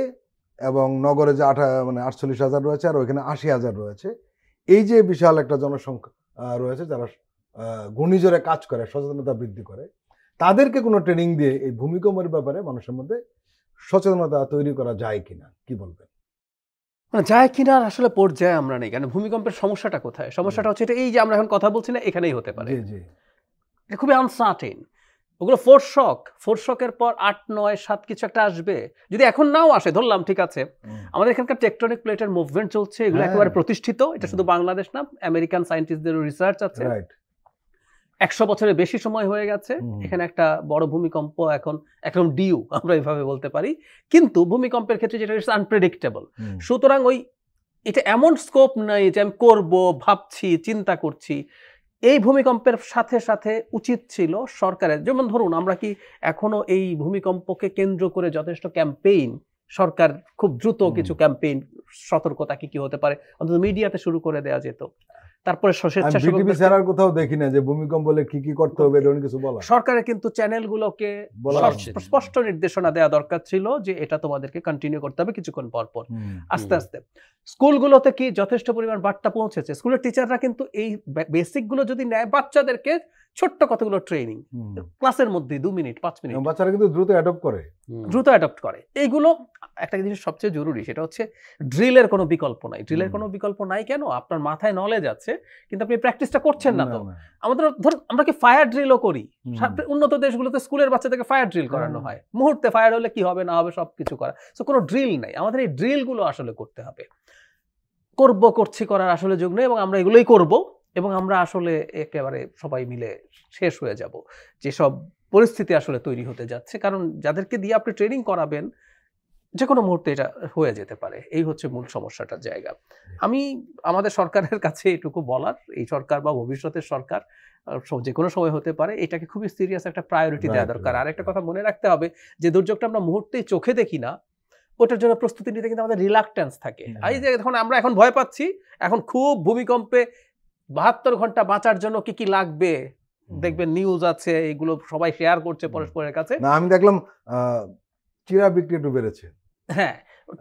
Speaker 1: এবং নগরে যে 48,000 রয়েছে আর ওইখানে 80,000 রয়েছে, এই যে বিশাল একটা জনসংখ্যা রয়েছে যারা ঘূর্ণিঝড়ে কাজ করে, সচেতনতা বৃদ্ধি করে, তাদেরকে কোনো ট্রেনিং দিয়ে এই ভূমিকম্পের ব্যাপারে মানুষের মধ্যে সচেতনতা তৈরি করা যায় কিনা, কি বলবেন?
Speaker 2: মানে যায় কিনা আসলে পর্যায়ে আমরা নেই, কারণ ভূমিকম্পের সমস্যাটা কোথায়? সমস্যাটা হচ্ছে এটা, এই যে আমরা এখন কথা বলছি না, এখানেই হতে পারে।
Speaker 1: জি জি,
Speaker 2: এটা খুবই আনসার্টেন। ওগুলো ফোরশকের পর 8, 9, 7 কিছু একটা আসবে। যদি এখন নাও আসে, ধরলাম ঠিক আছে, আমাদের এখানকার টেকটনিক প্লেটের মুভমেন্ট চলছে, এগুলো
Speaker 1: হ্যাঁ।
Speaker 2: একেবারে প্রতিষ্ঠিত। এটা শুধু বাংলাদেশ না, আমেরিকান সায়েন্টিস্টদেরও রিসার্চ আছে।
Speaker 1: রাইট।
Speaker 2: 100 বছরের বেশি সময় হয়ে গেছে এখানে একটা বড় ভূমিকম্প এখন একদম ডিউ, আমরা এইভাবে বলতে পারি। কিন্তু ভূমিকম্পের ক্ষেত্রে যেটা ইটস আনপ্রেডিক্টেবল, সুতরাং ওই এটা এমন স্কোপ নাই যে আমি করব, ভাবছি, চিন্তা করছি। এই ভূমিকম্পের সাথে সাথে উচিত ছিল সরকারের, যেমন ধরুন আমরা কি এখনো এই ভূমিকম্পকে কেন্দ্র করে যথেষ্ট ক্যাম্পেইন, সরকার খুব দ্রুত কিছু ক্যাম্পেইন, সতর্কতা কি হতে পারে অন্তত মিডিয়াতে শুরু করে দেওয়া যেত। তারপরে
Speaker 1: বিটিভি ছাড়ার কোথাও দেখি না যে ভূমিকম্প হলে কি কি করতে হবে ধরুন কিছু বলা।
Speaker 2: সরকারের কিন্তু চ্যানেলগুলোকে স্পষ্ট নির্দেশনা দেওয়া দরকার ছিল যে এটা তোমাদেরকে কন্টিনিউ করতে হবে কিছুক্ষণ পর পর, আস্তে আস্তে। স্কুলগুলোতে কি যথেষ্ট পরিমাণ বার্তা পৌঁছেছে? স্কুলের টিচাররা কিন্তু এই বেসিক গুলো যদি নেয়, বাচ্চাদেরকে ছোট্ট কতগুলো ট্রেনিং ক্লাসের মধ্যে 2 মিনিট 5 মিনিট,
Speaker 1: বাচ্চারা কিন্তু দ্রুত অ্যাডপ্ট করে। এইগুলো একটা জিনিস সবচেয়ে জরুরি, সেটা হচ্ছে ড্রিলের কোনো বিকল্প নাই। ড্রিলের কোনো বিকল্প নাই কেন? আপনার মাথায় নলেজ আছে কিন্তু আপনি প্র্যাকটিসটা করছেন না। তো আমাদের ধর আমরা কি ফায়ার ড্রিলও করি, উন্নত দেশগুলোতে স্কুলের বাচ্চাদেরকে ফায়ার ড্রিল করানো হয়, মুহূর্তে ফায়ার হলে কি হবে না হবে সবকিছু করা। সো কোনো ড্রিল নাই। আমাদের এই ড্রিলগুলো আসলে করতে হবে। করার আসলে যোগ নেই, এবং আমরা এগুলোই করব, এবং আমরা আসলে একেবারে সবাই মিলে শেষ হয়ে যাব যেসব পরিস্থিতি আসলে তৈরি হতে যাচ্ছে। কারণ যাদেরকে দিয়ে আপনি ট্রেনিং করাবেন, যে কোনো মুহূর্তে এটা হয়ে যেতে পারে। এই হচ্ছে মূল সমস্যাটার জায়গা। আমি আমাদের সরকারের কাছে এটুকু বলার, এই সরকার বা ভবিষ্যতের সরকার যে কোনো সময় হতে পারে, এটাকে খুবই সিরিয়াস একটা প্রায়োরিটি দেওয়া দরকার। আর একটা কথা মনে রাখতে হবে, যে দুর্যোগটা আমরা মুহূর্তেই চোখে দেখি না, ওটার জন্য প্রস্তুতি নিতে কিন্তু আমাদের রিলাক্টেন্স থাকে। এই যে আমরা এখন ভয় পাচ্ছি, এখন খুব ভূমিকম্পে 72 ঘন্টা বাঁচার জন্য কি কি লাগবে দেখবেন নিউজ আছে, এগুলো সবাই শেয়ার করছে পরস্পরের কাছে। না, আমি দেখলাম চিরা বিক্রি একটু বেড়েছে।
Speaker 2: হ্যাঁ,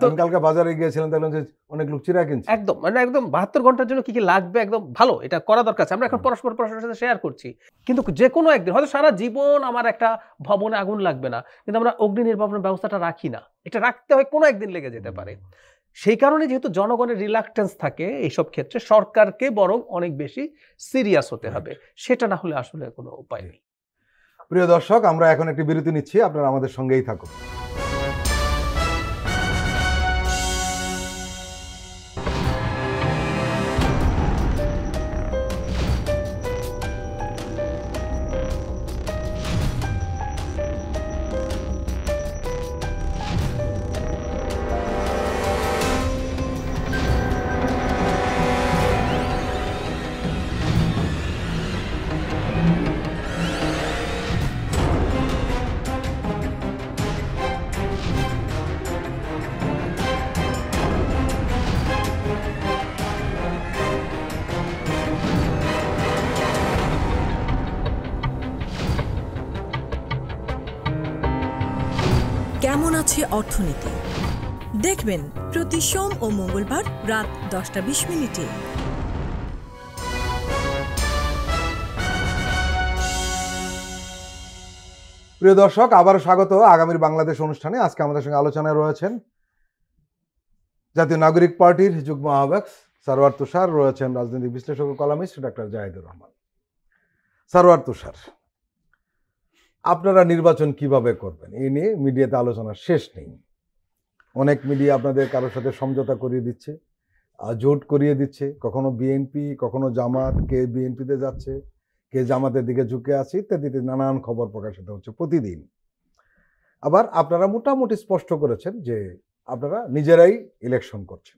Speaker 1: আমি কালকে বাজারে গিয়েছিলাম, দেখলাম যে অনেক লোক চিরা কিনছে।
Speaker 2: একদম 72 ঘন্টার জন্য কি কি লাগবে একদম ভালো, এটা করা দরকার আছে। আমরা এখন পরস্পরের সাথে শেয়ার করছি, কিন্তু যে কোনো একদিন হয়তো সারা জীবন আমার একটা ভবনে আগুন লাগবে না, কিন্তু আমরা অগ্নি নির্বাপনের ব্যবস্থাটা রাখি না। এটা রাখতে হয়, কোনো একদিন লেগে যেতে পারে। সেই কারণে যেহেতু জনগণের রিলাক্টেন্স থাকে এইসব ক্ষেত্রে, সরকারকে বরং অনেক বেশি সিরিয়াস হতে হবে। সেটা না হলে আসলে কোনো উপায় নেই।
Speaker 1: প্রিয় দর্শক, আমরা এখন একটি বিরতি নিচ্ছি, আপনারা আমাদের সঙ্গেই থাকুন।
Speaker 4: কেমন আছে অর্থনীতি দেখবেন প্রতি সোম ও মঙ্গলবার রাত 10:20
Speaker 1: প্রিয় দর্শক, আবারও স্বাগত আগামীর বাংলাদেশ অনুষ্ঠানে। আজকে আমাদের সঙ্গে আলোচনায় রয়েছেন জাতীয় নাগরিক পার্টির যুগ্ম আহ্বায়ক সারওয়ার তুষার, রয়েছেন রাজনৈতিক বিশ্লেষক ও কলামিস্ট ডক্টর জাহিদুর রহমান। সারওয়ার তুষার, আপনারা নির্বাচন কিভাবে করবেন এই নিয়ে মিডিয়াতে আলোচনার শেষ নেই। অনেক মিডিয়া আপনাদের কারোর সাথে সমঝোতা করিয়ে দিচ্ছে, জোট করিয়ে দিচ্ছে, কখনো বিএনপি, কখনো জামাত, কে বিএনপিতে যাচ্ছে, কে জামাতের দিকে ঝুঁকে আছে, ইত্যাদিতে নানান খবর প্রকাশিত হচ্ছে প্রতিদিন। আবার আপনারা মোটামুটি স্পষ্ট করেছেন যে আপনারা নিজেরাই ইলেকশন করছেন।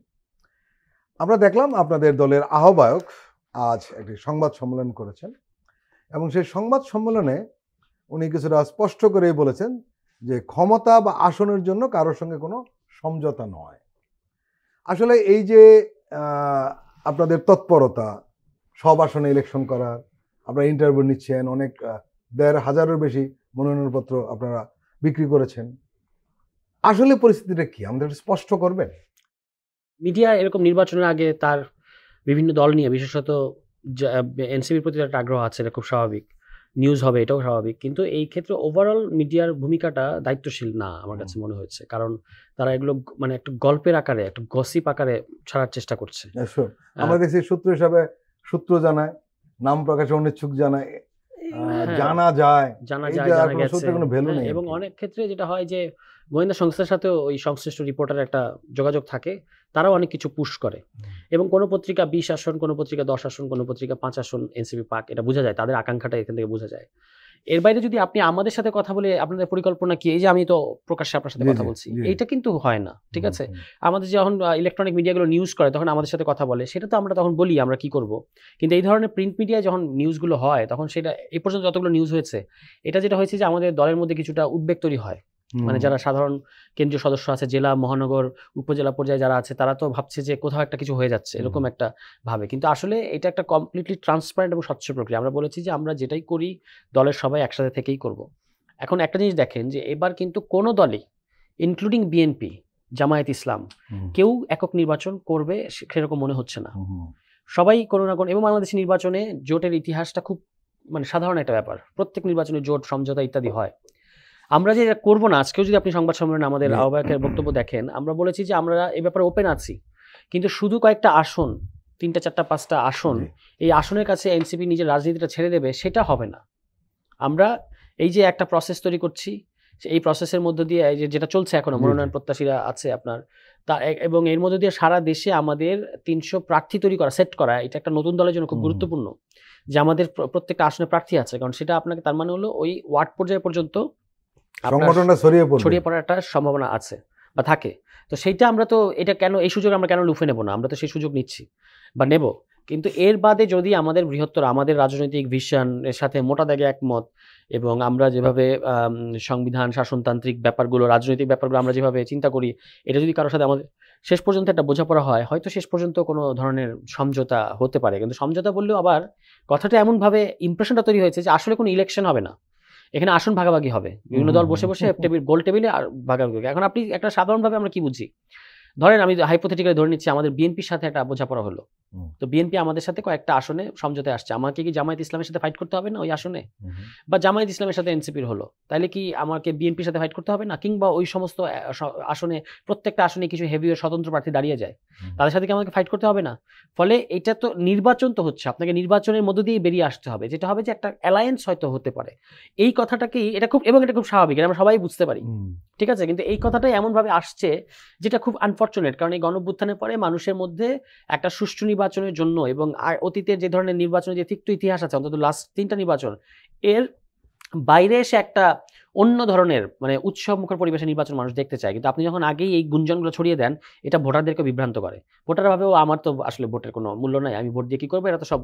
Speaker 1: আমরা দেখলাম আপনাদের দলের আহ্বায়ক আজ একটি সংবাদ সম্মেলন করেছেন, এবং সেই সংবাদ সম্মেলনে উনি কিছুটা স্পষ্ট করেই বলেছেন যে ক্ষমতা বা আসনের জন্য কারোর সঙ্গে কোনো সমঝোতা নয়। আসলে এই যে আপনাদের তৎপরতা, সব আসনে ইলেকশন করার, আপনারা ইন্টারভিউ নিচ্ছেন, অনেক 1,500-এর বেশি মনোনয়নপত্র আপনারা বিক্রি করেছেন, আসলে পরিস্থিতিটা কি আমাদের একটু স্পষ্ট করবেন?
Speaker 3: মিডিয়া এরকম নির্বাচনের আগে তার বিভিন্ন দল নিয়ে, বিশেষত এনসিপির প্রতি একটা আগ্রহ আছে, এটা খুব স্বাভাবিক, নিউজ হবে এটাও স্বাভাবিক, কিন্তু এই ক্ষেত্রে ওভারঅল মিডিয়ার ভূমিকাটা দায়িত্বশীল না আমার কাছে মনে হয়েছে, কারণ তারা এগুলো মানে একটা গল্পের আকারে, একটা গসিপ আকারে ছাড়ার চেষ্টা করছে।
Speaker 1: আমরা দেখছি সূত্র হিসাবে সূত্র জানায়, নাম প্রকাশে অনিচ্ছুক জানায়, জানা যায়
Speaker 3: গেছে, এবং অনেক ক্ষেত্রে যেটা হয় যে গোয়েন্দা সংস্থার সাথে ওই সংশ্লিষ্ট রিপোর্টার একটা যোগাযোগ থাকে, তারাও অনেক কিছু পুশ করে, এবং কোনো পত্রিকা 20 আসন, কোনো পত্রিকা 10 আসন, কোনো পত্রিকা 5 আসন এনসিপি পাক, এটা বোঝা যায়, তাদের আকাঙ্ক্ষাটা এখান থেকে বোঝা যায়। এর বাইরে যদি আপনি আমাদের সাথে কথা বলে আপনাদের পরিকল্পনা কি, এই যে আমি তো প্রকাশ্যে আপনার সাথে কথা বলছি, এইটা কিন্তু হয় না, ঠিক আছে? আমাদের যখন ইলেকট্রনিক মিডিয়াগুলো নিউজ করে তখন আমাদের সাথে কথা বলে, সেটা তো আমরা তখন বলি আমরা কি করব, কিন্তু এই ধরনের প্রিন্ট মিডিয়ায় যখন নিউজগুলো হয় তখন সেটা এই পর্যন্ত যতগুলো নিউজ হয়েছে, এটা যেটা হয়েছে যে আমাদের দলের মধ্যে কিছুটা উদ্বেগ তৈরি হয়, মানে যারা সাধারণ কেন্দ্রীয় সদস্য আছে, জেলা, মহানগর, উপজেলা পর্যায়ে যারা আছে, তারা তো ভাবছে যে কোথাও একটা কিছু হয়ে যাচ্ছে, এরকম একটা ভাবে, কিন্তু আসলে এটা একটা কমপ্লিটলি ট্রান্সপারেন্ট এবং স্বচ্ছ প্রক্রিয়া। আমরা বলেছি যে আমরা যেটাই করি দলের সবাই একসাথে থেকেই করব। এখন একটা জিনিস দেখেন যে এবার কিন্তু কোনো দলই, ইনক্লুডিং বিএনপি, জামায়াত ইসলাম, কেউ একক নির্বাচন করবে সেরকম মনে হচ্ছে না। সবাই কোনো না কোনো, এবং বাংলাদেশের নির্বাচনে জোটের ইতিহাসটা খুব মানে সাধারণ একটা ব্যাপার, প্রত্যেক নির্বাচনে জোট, সমঝোতা ইত্যাদি হয়। আমরা যে করবো না, আজকেও যদি আপনি সংবাদ সম্মেলনে আমাদের আহ্বায়কের বক্তব্য দেখেন, আমরা বলেছি যে আমরা এই ব্যাপারে ওপেন আছি, কিন্তু শুধু কয়েকটা আসন, 3টা 4টা 5টা আসন, এই আসনের কাছে এনসিপি নিজের রাজনীতিটা ছেড়ে দেবে, সেটা হবে না। আমরা এই যে একটা প্রসেস তৈরি করছি, এই প্রসেসের মধ্য দিয়ে এই যেটা চলছে এখনো, মনোনয়ন প্রত্যাশীরা আছে আপনার, তা এবং এর মধ্যে দিয়ে সারা দেশে আমাদের 300 প্রার্থী তৈরি করা, সেট করা, এটা একটা নতুন দলের জন্য খুব গুরুত্বপূর্ণ, যে আমাদের প্রত্যেকটা আসনে প্রার্থী আছে, কারণ সেটা আপনাকে, তার মানে হলো ওই ওয়ার্ড পর্যায়ে পর্যন্ত
Speaker 1: সংগঠনটা ছড়িয়ে
Speaker 3: পড়ার একটা সম্ভাবনা আছে বা থাকে। তো সেইটা আমরা তো, এটা কেন, এই সুযোগ আমরা কেন লুফে নেব না? আমরা তো সেই সুযোগ নিচ্ছি বা নেব, কিন্তু এর বাদে যদি আমাদের বৃহত্তর, আমাদের রাজনৈতিক ভিশন এর সাথে মোটা দাগে একমত, এবং আমরা যেভাবে সংবিধান, শাসনতান্ত্রিক ব্যাপারগুলো, রাজনৈতিক ব্যাপারগুলো আমরা যেভাবে চিন্তা করি, এটা যদি কারোর সাথে আমাদের শেষ পর্যন্ত একটা বোঝাপড়া হয়, হয়তো শেষ পর্যন্ত কোনো ধরনের সমঝোতা হতে পারে। কিন্তু সমঝোতা বললেও আবার কথাটা এমনভাবে ইমপ্রেশনটা তৈরি হয়েছে যে আসলে কোনো ইলেকশন হবে না, এখানে আসন ভাগাভাগি হবে, বিভিন্ন দল বসে বসে গোল টেবিলে আর ভাগাভাগি। এখন আপনি একটা সাধারণভাবে আমরা কি বুঝি, ধরেন আমি হাইপোথেটিক্যালি ধরে নিচ্ছি আমাদের বিএনপির সাথে একটা বোঝাপড়া হলো, তো বিএনপি আমাদের সাথে কয়েকটা আসনে সমঝোতায় আসছে, আমাকে কি জামায়াত ইসলামের সাথে ফাইট করতে হবে না ওই আসনে? বা জামায়াত ইসলামের সাথে এনসিপির হলো, তাহলে কি আমাকে বিএনপির সাথে ফাইট করতে হবে না? কিংবা ওই সমস্ত আসনে, প্রত্যেকটা আসনে কিছু হেভি স্বতন্ত্র প্রার্থী দাঁড়িয়ে যায়, তাদের সাথে কি আমাকে ফাইট করতে হবে না? ফলে এটা তো নির্বাচন তো হচ্ছে, আপনাকে নির্বাচনের মধ্য দিয়ে বেরিয়ে আসতে হবে, যেটা হবে যে একটা অ্যালায়েন্স হয়তো হতে পারে। এই কথাটাকেই, এটা খুব, এবং এটা খুব স্বাভাবিক, এটা আমরা সবাই বুঝতে পারি, ঠিক আছে? কিন্তু এই কথাটাই এমনভাবে আসছে যেটা খুব আনফর্চুনেট, কারণ এই গণঅভ্যুত্থানের পরে মানুষের মধ্যে একটা সুষ্ঠু নির্বাচনের জন্য, এবং অতীতের যে ধরনের নির্বাচনের যে তিক্ত ইতিহাস আছে, অন্তত লাস্ট 3টা নির্বাচন, এর বাইরে এসে একটা অন্য ধরনের মানে উৎসবমুখর পরিবেশে নির্বাচন মানুষ দেখতে চায়। কিন্তু আপনি যখন আগেই এই গুঞ্জনগুলো ছড়িয়ে দেন, এটা ভোটারদেরকে বিভ্রান্ত করে। ভোটাররা ভাবে আমার তো আসলে ভোটের কোনো মূল্য নাই, আমি ভোট দিয়ে কি করবো, এরা তো সব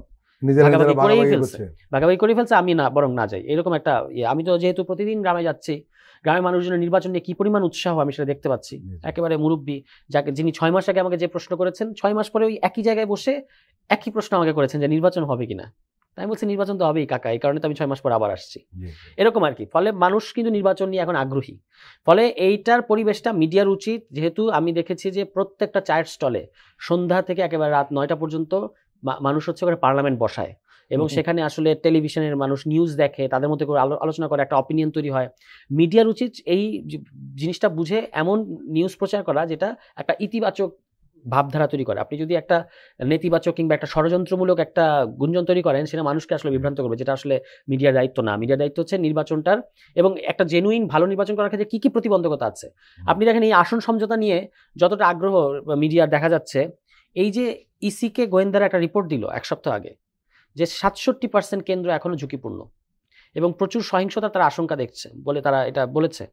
Speaker 3: ভাগাভাগি করে ফেলছে, আমি না বরং না যাই, এরকম একটা আমি তো যেহেতু প্রতিদিন গ্রামে যাচ্ছি, গ্রামের মানুষজনের নির্বাচন নিয়ে কি পরিমাণ উৎসাহ আমি সেটা দেখতে পাচ্ছি। একেবারে মুরব্বী, যিনি 6 মাস আগে আমাকে যে প্রশ্ন করেছেন, 6 মাস পরে ওই একই জায়গায় বসে একই প্রশ্ন আমাকে করেছেন যে নির্বাচন হবে কিনা। তাই বলছি নির্বাচন তো হবেই কাকা, এই কারণে তো আমি 6 মাস পর আবার আসছি, এরকম আর কি। ফলে মানুষ কিন্তু নির্বাচন নিয়ে এখন আগ্রহী। ফলে এইটার পরিবেশটা মিডিয়ার উচিত, যেহেতু আমি দেখেছি যে প্রত্যেকটা চায়ের স্টলে সন্ধ্যা থেকে একেবারে রাত 9টা পর্যন্ত মানুষ হচ্ছে করে পার্লামেন্ট বসায়, এবং সেখানে আসলে টেলিভিশনের মানুষ নিউজ দেখে, তাদের মধ্যে করে আলোচনা করে, একটা অপিনিয়ন তৈরি হয়। মিডিয়ার উচিত এই জিনিসটা বুঝে এমন নিউজ প্রচার করা যেটা একটা ইতিবাচক ভাবধারা তৈরি করে। আপনি যদি একটা নেতিবাচক কিংবা একটা ষড়যন্ত্রমূলক একটা গুঞ্জন তৈরি করেন, সেটা মানুষকে আসলে বিভ্রান্ত করবে, যেটা আসলে মিডিয়ার দায়িত্ব না। মিডিয়ার দায়িত্ব হচ্ছে নির্বাচনটার, এবং একটা জেনুইন ভালো নির্বাচন করার ক্ষেত্রে কী কী প্রতিবন্ধকতা আছে। আপনি দেখেন এই আসন সমঝোতা নিয়ে যতটা আগ্রহ মিডিয়ার দেখা যাচ্ছে, এই যে ইসিকে গোয়েন্দারা একটা রিপোর্ট দিল 1 সপ্তাহ আগে, যে 67% কেন্দ্র এখনো ঝুঁকিপূর্ণ এবং প্রচুর সহিংসতা তারা আশঙ্কা দেখছে বলে তারা এটা বলেছে।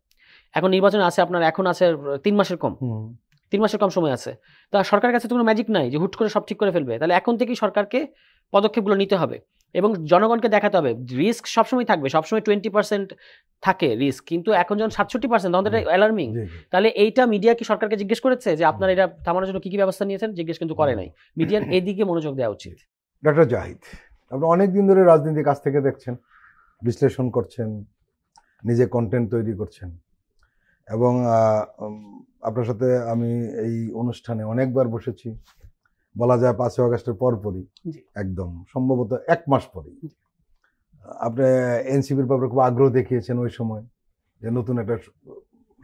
Speaker 3: এখন নির্বাচন আছে আপনার, এখন আছে 3 মাসের কম, 3 মাসের কম সময় আছে। তা সরকারের কাছে তো কোনো ম্যাজিক নাই যে হুট করে সব ঠিক করে ফেলবে। তাহলে এখন থেকেই সরকারকে পদক্ষেপগুলো নিতে হবে, এবং জনগণকে দেখাতে হবে রিস্ক সবসময় থাকবে, সবসময় 20% থাকে রিস্ক, কিন্তু এখন যখন 67% তখন এটা অ্যালার্মিং। তাহলে এইটা মিডিয়া কি সরকারকে জিজ্ঞেস করেছে যে আপনারা এটা থামানোর জন্য কি কি ব্যবস্থা নিয়েছেন? জিজ্ঞেস কিন্তু করে নাই। মিডিয়ার এদিকে মনোযোগ দেওয়া উচিত।
Speaker 1: ডক্টর জাহিদ, আপনি অনেকদিন ধরে রাজনীতির কাছ থেকে দেখছেন, বিশ্লেষণ করছেন, নিজে কন্টেন্ট তৈরি করছেন, এবং আপনার সাথে আমি এই অনুষ্ঠানে অনেকবার বসেছি, বলা যায় 5ই আগস্টের পরপরই, একদম সম্ভবত 1 মাস পরেই আপনি এনসিপির ব্যাপারে খুব আগ্রহ দেখিয়েছেন ওই সময়, যে নতুন একটা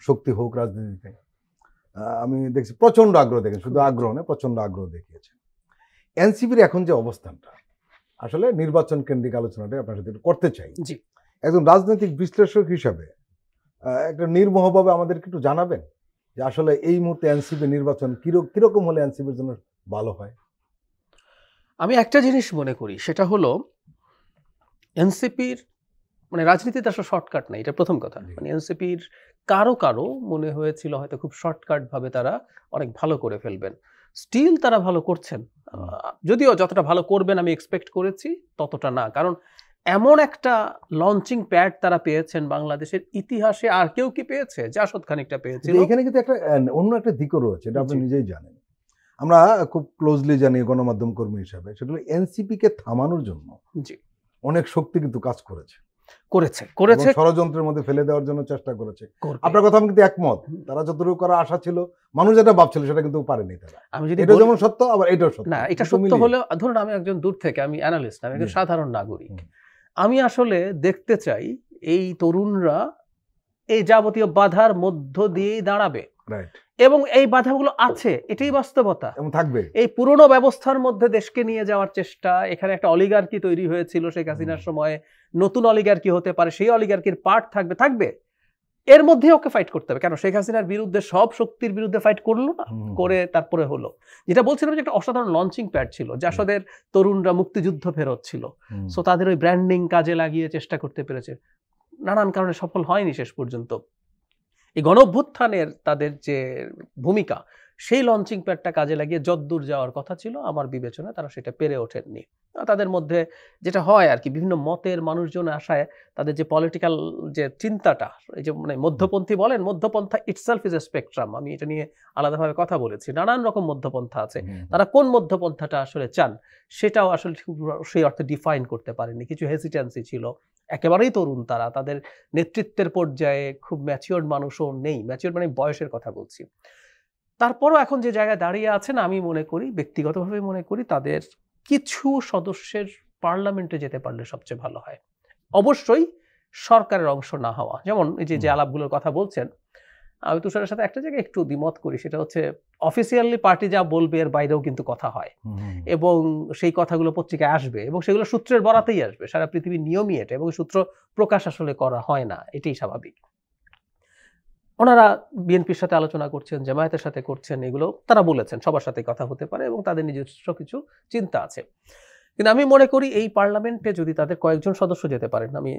Speaker 1: শক্তি হোক রাজনীতিতে। আমি দেখছি প্রচণ্ড আগ্রহ দেখেন, শুধু আগ্রহ না, প্রচণ্ড আগ্রহ দেখিয়েছেন। এনসিপির এখন যে অবস্থানটা, আসলে নির্বাচন কেন্দ্রিক আলোচনাটা আপনার সাথে করতে চাই। একজন রাজনৈতিক বিশ্লেষক হিসাবে একটা নির্মোহভাবে আমাদেরকে একটু জানাবেন যে আসলে এই মুহূর্তে এনসিপি নির্বাচন কিরকম হলে এনসিপির জন্য ভালো হয়?
Speaker 2: আমি একটা জিনিস মনে করি, সেটা হলো এনসিপির মানে রাজনীতিতে আসলে শর্টকাট নাই, এটা প্রথম কথা। মানে এনসিপির কারো কারো মনে হয়েছিল হয়তো খুব শর্টকাট ভাবে তারা অনেক ভালো করে ফেলবেন, স্টিল তারা ভালো করছেন, যদিও যতটা ভালো করবেন আমি এক্সপেক্ট করেছি ততটা না। কারণ এমন একটা লঞ্চিং প্যাড তারা পেয়েছেন বাংলাদেশের ইতিহাসে, আর কেউ কি পেয়েছে? জাসদ খানিকটা পেয়েছিল।
Speaker 1: এখানে কিন্তু একটা অন্য একটা দিকও রয়েছে, এটা আপনি নিজেই জানেন, আমরা খুব ক্লোজলি জানি গণমাধ্যম কর্মী হিসাবে, সেটা হলো এনসিপি কে থামানোর জন্য অনেক শক্তি কিন্তু কাজ করেছে, ষড়যন্ত্রের মধ্যে ফেলে দেওয়ার জন্য চেষ্টা করেছে। আপনার কথা আমি কিন্তু একমত, তারা যতটুকু করার আশা ছিল, মানুষ যেটা ভাবছিল সেটা কিন্তু পারেনি তারা। আমি যদি এটা যেমন সত্য, আবার এটাও সত্য
Speaker 2: না, এটা সত্য হলে ধরুন আমি একজন দূর থেকে, আমি অ্যানালিস্ট, আমি একজন সাধারণ নাগরিক, আমি আসলে দেখতে চাই এই তরুণরা এই যাবতীয় বাধার মধ্য দিয়েই দাঁড়াবে, এবং এই বাধাগুলো আছে, এটাই বাস্তবতা,
Speaker 1: থাকবে।
Speaker 2: এই পুরনো ব্যবস্থার মধ্যে দেশকে নিয়ে যাওয়ার চেষ্টা, এখানে একটা অলিগার্কি তৈরি হয়েছিল শেখ হাসিনার সময়, নতুন অলিগার্কি হতে পারে, সেই অলিগার্কির পার্ট থাকবে, এর মধ্যে ওকে ফাইট করতে হবে। কেন শেখ হাসিনার বিরুদ্ধে সব শক্তির বিরুদ্ধে ফাইট করলো না, করে তারপরে হলো। যেটা বলছিলাম যে একটা অসাধারণ লঞ্চিং প্যাড ছিল, জাসদের তরুণরা মুক্তিযুদ্ধ ফেরত ছিল, সো তাদের ওই ব্র্যান্ডিং কাজে লাগিয়ে চেষ্টা করতে পেরেছে, নানান কারণে সফল হয়নি শেষ পর্যন্ত। এই গণঅভ্যুত্থানের তাদের যে ভূমিকা, সেই লঞ্চিং প্যাডটা কাজে লাগিয়ে যদ্দূর যাওয়ার কথা ছিল আমার বিবেচনায় তারা সেটা পেরে ওঠেননি। তাদের মধ্যে যেটা হয় আর কি, বিভিন্ন মতের মানুষজন আসায় তাদের যে পলিটিক্যাল যে চিন্তাটা, এই যে মানে মধ্যপন্থী বলেন, মধ্যপন্থা ইটসেলফ ইজ এ স্পেকট্রাম, আমি এটা নিয়ে আলাদাভাবে কথা বলেছি, নানান রকম মধ্যপন্থা আছে, তারা কোন মধ্যপন্থাটা আসলে চান সেটাও আসলে সেই অর্থে ডিফাইন করতে পারেনি, কিছু হেসিটেন্সি ছিল, একেবারেই তরুণ তারা, তাদের নেতৃত্বের পর্যায়ে খুব ম্যাচিওর্ড মানুষও নেই, ম্যাচিওর্ড মানে বয়সের কথা বলছি। তারপরও এখন যে জায়গায় দাঁড়িয়ে আছেন, আমি মনে করি, ব্যক্তিগতভাবে মনে করি, তাদের কিছু সদস্যের পার্লামেন্টে যেতে পারলে সবচেয়ে ভালো হয়। অবশ্যই সরকারের অংশ না হওয়া, যেমন এই যে আলাপগুলোর কথা বলছেন, আমি তুষারের সাথে একটা জায়গায় একটু দ্বিমত করি, সেটা হচ্ছে অফিসিয়ালি পার্টি যা বলবে এর বাইরেও কিন্তু কথা হয়, এবং সেই কথাগুলো পত্রিকায় আসবে, এবং সেগুলো সূত্রের বরাতেই আসবে, সারা পৃথিবীর নিয়মই এটা, এবং সূত্র প্রকাশ আসলে করা হয় না, এটাই স্বাভাবিক। ওনারা বিএনপির সাথে আলোচনা করছেন, জামায়াতের সাথে করছেন, এগুলো তারা বলেছেন, সবার সাথে কথা হতে পারে, এবং তাদের নিজস্ব কিছু চিন্তা আছে। কিন্তু আমি মনে করি এই পার্লামেন্টে যদি তাদের কয়েকজন সদস্য যেতে পারেন, আমি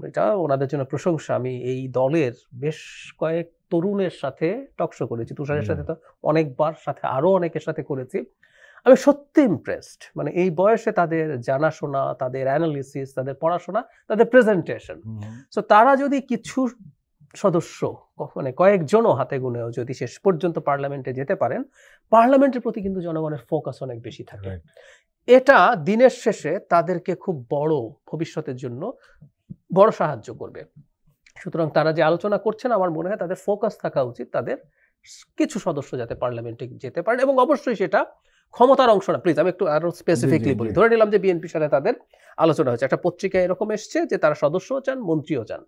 Speaker 2: এটা ওনাদের জন্য প্রশংসা। আমি এই দলের বেশ কয়েক তরুণের সাথে টকশো করেছি, তুষারের সাথে তো অনেকবার, সাথে আরো অনেকের সাথে করেছি, আমি সত্যি ইমপ্রেসড। মানে এই বয়সে তাদের জানাশোনা, তাদের অ্যানালিসিস, তাদের পড়াশোনা, তাদের প্রেজেন্টেশন। সো তারা যদি কিছু সদস্য, মানে কয়েকজনও হাতে গুনেও যদি শেষ পর্যন্ত পার্লামেন্টে যেতে পারেন, পার্লামেন্টের প্রতি কিন্তু জনগণের ফোকাস অনেক বেশি থাকে, এটা দিনের শেষে তাদেরকে খুব বড় ভবিষ্যতের জন্য বড় সাহায্য করবে। সুতরাং তারা যে আলোচনা করছেন, আমার মনে হয় তাদের ফোকাস থাকা উচিত তাদের কিছু সদস্য যাতে পার্লামেন্টে যেতে পারেন, এবং অবশ্যই সেটা ক্ষমতার অংশ না। প্লিজ আমি একটু আরো স্পেসিফিকলি বলি, ধরে নিলাম যে বিএনপির সাথে তাদের আলোচনা হচ্ছে, একটা পত্রিকায় এরকম এসছে যে তারা সদস্যও চান, মন্ত্রীও চান,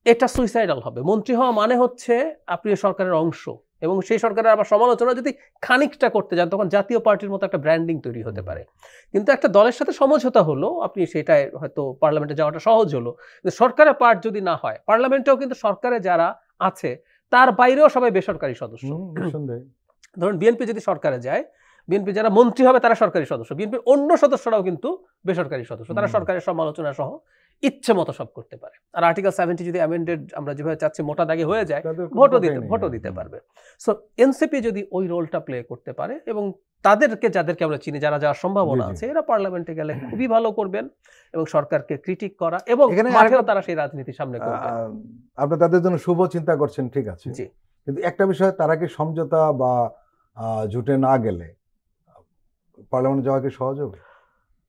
Speaker 2: এটা সুইসাইডাল হবে। মন্ত্রী হওয়া মানে হচ্ছে আপনি সরকারের অংশ, এবং সেই সরকারের আবার সমালোচনা যদি খানিকটা করতে যান, তখন জাতীয় পার্টির মতো একটা ব্র্যান্ডিং তৈরি হতে পারে। কিন্তু একটা দলের সাথে সমঝোতা হলো, আপনি সেটাই হয়তো পার্লামেন্টে যাওয়াটা সহজ হলো। কিন্তু সরকারের পার্ট যদি না হয়, পার্লামেন্টেও কিন্তু সরকারে যারা আছে তার বাইরেও সবাই বেসরকারি সদস্য। ধরুন বিএনপি যদি সরকারে যায়, বিএনপি যারা মন্ত্রী হবে তারা সরকারি সদস্য, বিএনপির অন্য সদস্যরাও কিন্তু বেসরকারি সদস্য, তারা সরকারের সমালোচনা সহ ইচ্ছে মতো সব করতে পারে। আর আর্টিকেল 70 যদি অ্যামেন্ডেড আমরা যেভাবে চাচ্ছি মোটা দাগে হয়ে যায়, ভোটও দিতে পারবে। সো এনসিপি যদি ওই রোলটা প্লে করতে পারে এবং যাদেরকে আমরা চিনি যারা যাওয়ার সম্ভাবনা আছে, এরা পার্লামেন্টে গেলে খুবই ভালো করবেন এবং সরকারকে ক্রিটিক করা এবং মাঠেও তারা সেই রাজনীতি সামনে করবে।
Speaker 1: আপনি তাদের জন্য শুভ চিন্তা করছেন, ঠিক আছে,
Speaker 2: জি,
Speaker 1: কিন্তু একটা বিষয়, তারা কি সমঝোতা বা জোটে না গেলে পার্লামেন্টে যাওয়া কি সহজ হবে?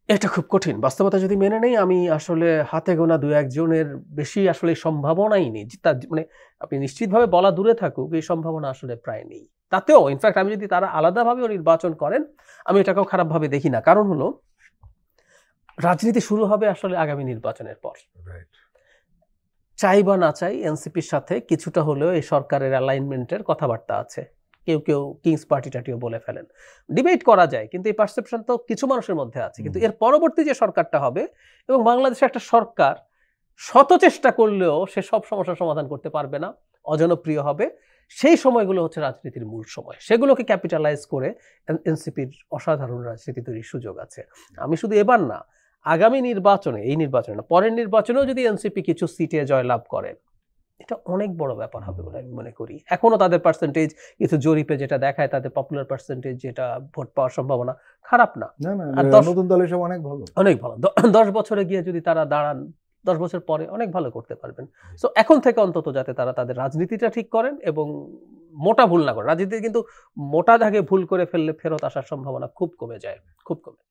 Speaker 2: এটা খুব কঠিন, বাস্তবতা যদি মেনে নেই। আমি আসলে হাতে গোনা 2-1 জনের বেশি আসলে সম্ভাবনাই নেই, মানে আপনি নিশ্চিতভাবে বলা দূরে থাকুক, এই সম্ভাবনা আসলে প্রায় নেই। তাতেও ইনফ্যাক্ট আমি যদি তারা আলাদাভাবেও নির্বাচন করেন, আমি এটাকেও খারাপভাবে দেখি না। কারণ হলো রাজনীতি শুরু হবে আসলে আগামী নির্বাচনের পর। চাই বা না চাই এনসিপির সাথে কিছুটা হলেও এই সরকারের অ্যালাইনমেন্টের কথাবার্তা আছে। কেউ কেউ কিংস পার্টি টাটিও বলে ফেলেন, ডিবেট করা যায়, কিন্তু এই পারসেপশন তো কিছু মানুষের মধ্যে আছে। কিন্তু এর পরবর্তী যে সরকারটা হবে, এবং বাংলাদেশে একটা সরকার শত চেষ্টা করলেও সে সব সমস্যার সমাধান করতে পারবে না, অজনপ্রিয় হবে, সেই সময়গুলো হচ্ছে রাজনীতির মূল সময়। সেগুলোকে ক্যাপিটালাইজ করে এনসিপির অসাধারণ রাজনীতি তৈরির সুযোগ আছে। আমি শুধু এবার না, আগামী নির্বাচনে, এই নির্বাচনে না, পরের নির্বাচনেও যদি এনসিপি কিছু সিটে জয়লাভ করেন, এটা অনেক বড় ব্যাপার হবে বলে আমি মনে করি। এখনো তাদের পার্সেন্টেজ কিছু জরিপে যেটা দেখায়, তাদের পপুলার পার্সেন্টেজ যেটা ভোট পাওয়ার সম্ভাবনা খারাপ না।
Speaker 1: আর নতুন দল হিসেবে অনেক ভালো,
Speaker 2: অনেক ভালো। 10 বছরে গিয়ে যদি তারা দাঁড়ান, 10 বছর পরে অনেক ভালো করতে পারবেন। সো এখন থেকে অন্তত যাতে তারা তাদের রাজনীতিটা ঠিক করেন এবং মোটা ভুল না করেন। রাজনীতি কিন্তু মোটা দাগে ভুল করে ফেললে ফেরত আসার সম্ভাবনা খুব কমে যায়, খুব কমে।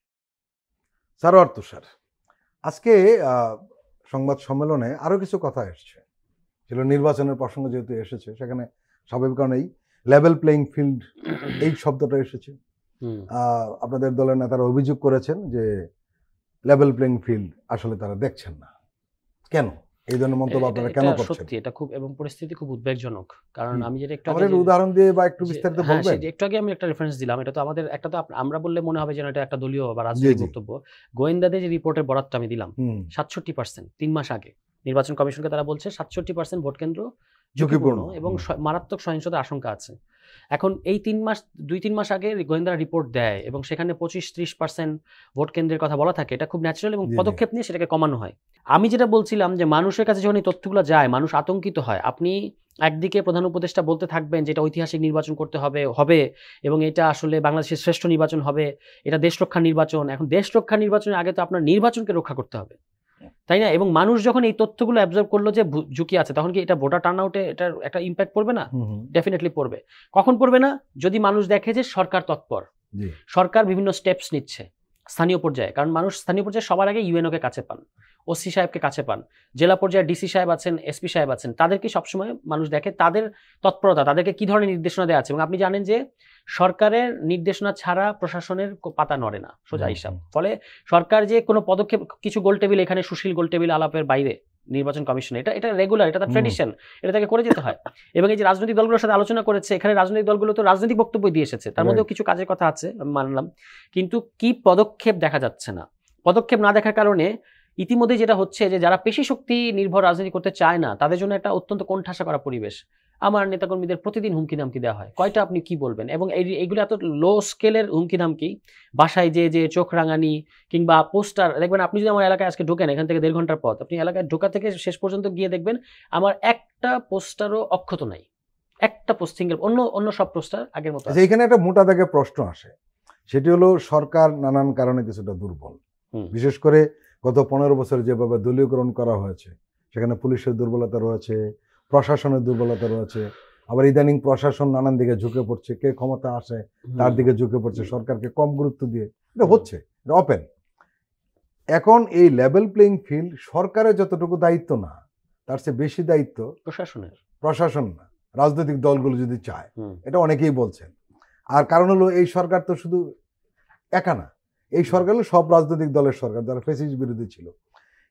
Speaker 1: সারোয়ার তুষার, আজকে সংবাদ সম্মেলনে আরো কিছু কথা এসছে, ছিল নির্বাচনের প্রসঙ্গ যেহেতু এসেছে, সেখানে স্বাভাবিক কারণেই লেভেল প্লেইং ফিল্ড এই শব্দটা এসেছে। আপনাদের দলের নেতারা অভিযোগ করেছেন যে লেভেল প্লেইং ফিল্ড আসলে তারা দেখছেন না। কেন এই ধরনের মন্তব্য আপনারা কেন করছেন?
Speaker 3: সত্যি এটা খুব, এবং পরিস্থিতি খুব উদ্বেগজনক। কারণ আমি যেটা একটু
Speaker 1: উদাহরণ দিয়ে বা একটু বিস্তারিত বলবেন?
Speaker 3: একটু আগে আমি একটা রেফারেন্স দিলাম, এটা তো আমাদের একটা, তো আমরা বললে মনে হবে যেন এটা একটা দলীয় বা রাজনৈতিক বক্তব্য। গোয়েন্দাদের যে রিপোর্টের বরাতটা আমি দিলাম, 67% 3 মাস আগে নির্বাচন কমিশনকে তারা বলছে 67% ভোট কেন্দ্র ঝুঁকিপূর্ণ এবং মারাত্মক সহিংসতার আশঙ্কা আছে। এখন এই 2-3 মাস আগে গোয়েন্দারা রিপোর্ট দেয় এবং সেখানে 25-30% ভোট কেন্দ্রের কথা বলা থাকে, এটা খুব ন্যাচারাল এবং পদক্ষেপ নিয়ে সেটাকে কমানো হয়। আমি যেটা বলছিলাম যে মানুষের কাছে যখন এই তথ্যগুলো যায়, মানুষ আতঙ্কিত হয়। আপনি একদিকে প্রধান উপদেষ্টা বলতে থাকবেন যে এটা ঐতিহাসিক নির্বাচন করতে হবে এবং এটা আসলে বাংলাদেশের শ্রেষ্ঠ নির্বাচন হবে, এটা দেশ রক্ষার নির্বাচন। এখন দেশ রক্ষার নির্বাচনের আগে তো আপনার নির্বাচনকে রক্ষা করতে হবে, তাই না? এবং মানুষ যখন এই তথ্যগুলো অ্যাবজর্ব করলো যে ঝুঁকি আছে, তখন কি এটা ভোটার টার্নআউটে এটার একটা ইম্প্যাক্ট পড়বে না? ডেফিনেটলি পড়বে। কখন পড়বে না? যদি মানুষ দেখে যে সরকার তৎপর, সরকার বিভিন্ন স্টেপস নিচ্ছে স্থানীয় পর্যায়ে। কারণ মানুষ স্থানীয় পর্যায়ে সবার আগে ইউএনওকে কাছে পান, ওসি সাহেবকে কাছে পান, জেলা পর্যায়ে ডিসি সাহেব আছেন, এসপি সাহেব আছেন, তাদেরকে সবসময় মানুষ দেখে, তাদের তৎপরতা, তাদেরকে কি ধরনের নির্দেশনা দেওয়া আছে। এবং আপনি জানেন যে সরকারের নির্দেশনা ছাড়া প্রশাসনের পাতা নড়ে না, সোজা হিসাব। ফলে সরকার যে কোনো পদক্ষেপ, কিছু গোলটেবিল, এখানে সুশীল গোলটেবিল আলাপের বাইরে নির্বাচন কমিশনে, এটা রেগুলার, এটা তার ট্রেডিশন, এটা তাকে করে যেতে হয়। এবং এই যে রাজনৈতিক দলগুলোর সাথে আলোচনা করেছে, এখানে রাজনৈতিক দলগুলো তো রাজনৈতিক বক্তব্য দিয়ে এসেছে, তার মধ্যেও কিছু কাজের কথা আছে, আমি মানলাম, কিন্তু কি পদক্ষেপ দেখা যাচ্ছে না। পদক্ষেপ না দেখার কারণে ইতিমধ্যে যেটা হচ্ছে যে যারা পেশি শক্তি নির্ভর রাজনীতি করতে চায় না, তাদের জন্য একটা অত্যন্ত কোণঠাসা করা পরিবেশ। আমার নেতাকর্মীদের প্রতিদিন হুমকি ধামকি দেওয়া হয়, কয়টা আপনি কি বলবেন? এবং এইগুলো এত লো স্কেলের হুমকি ধামকি, বাসায় যে চোখ রাঙানি কিংবা পোস্টার দেখবেন। আপনি যদি আমার এলাকায় আজকে ঢোকেন, এখান থেকে 1.5 ঘন্টার পথ, আপনি এলাকায় ঢোকা থেকে শেষ পর্যন্ত গিয়ে দেখবেন আমার একটা পোস্টারও অক্ষত নাই, একটা পোস্টিংয়ের অন্য সব পোস্টার আগের মতো।
Speaker 1: এখানে একটা মোটা দাগে প্রশ্ন আসে, সেটি হলো সরকার নানান কারণে কিছুটা দুর্বল, বিশেষ করে গত 15 বছরে যেভাবে দলীয়করণ করা হয়েছে, সেখানে পুলিশের দুর্বলতা রয়েছে, প্রশাসনের দুর্বলতা রয়েছে, আবার ইদানিং প্রশাসন নানান দিকে ঝুঁকে পড়ছে, কে ক্ষমতা আসে তার দিকে ঝুঁকে পড়ছে, সরকারকে কম গুরুত্ব দিয়ে, এটা হচ্ছে, এটা ওপেন। এখন এই লেভেল প্লেইং ফিল্ড সরকারের যতটুকু দায়িত্ব না, তার চেয়ে বেশি দায়িত্ব প্রশাসন না, রাজনৈতিক দলগুলো যদি চায়, এটা অনেকেই বলছেন। আর কারণ হলো এই সরকার তো শুধু একা না, এই সরকার হলো সব রাজনৈতিক দলের সরকার যারা ফ্যাসিস্ট বিরোধী ছিল।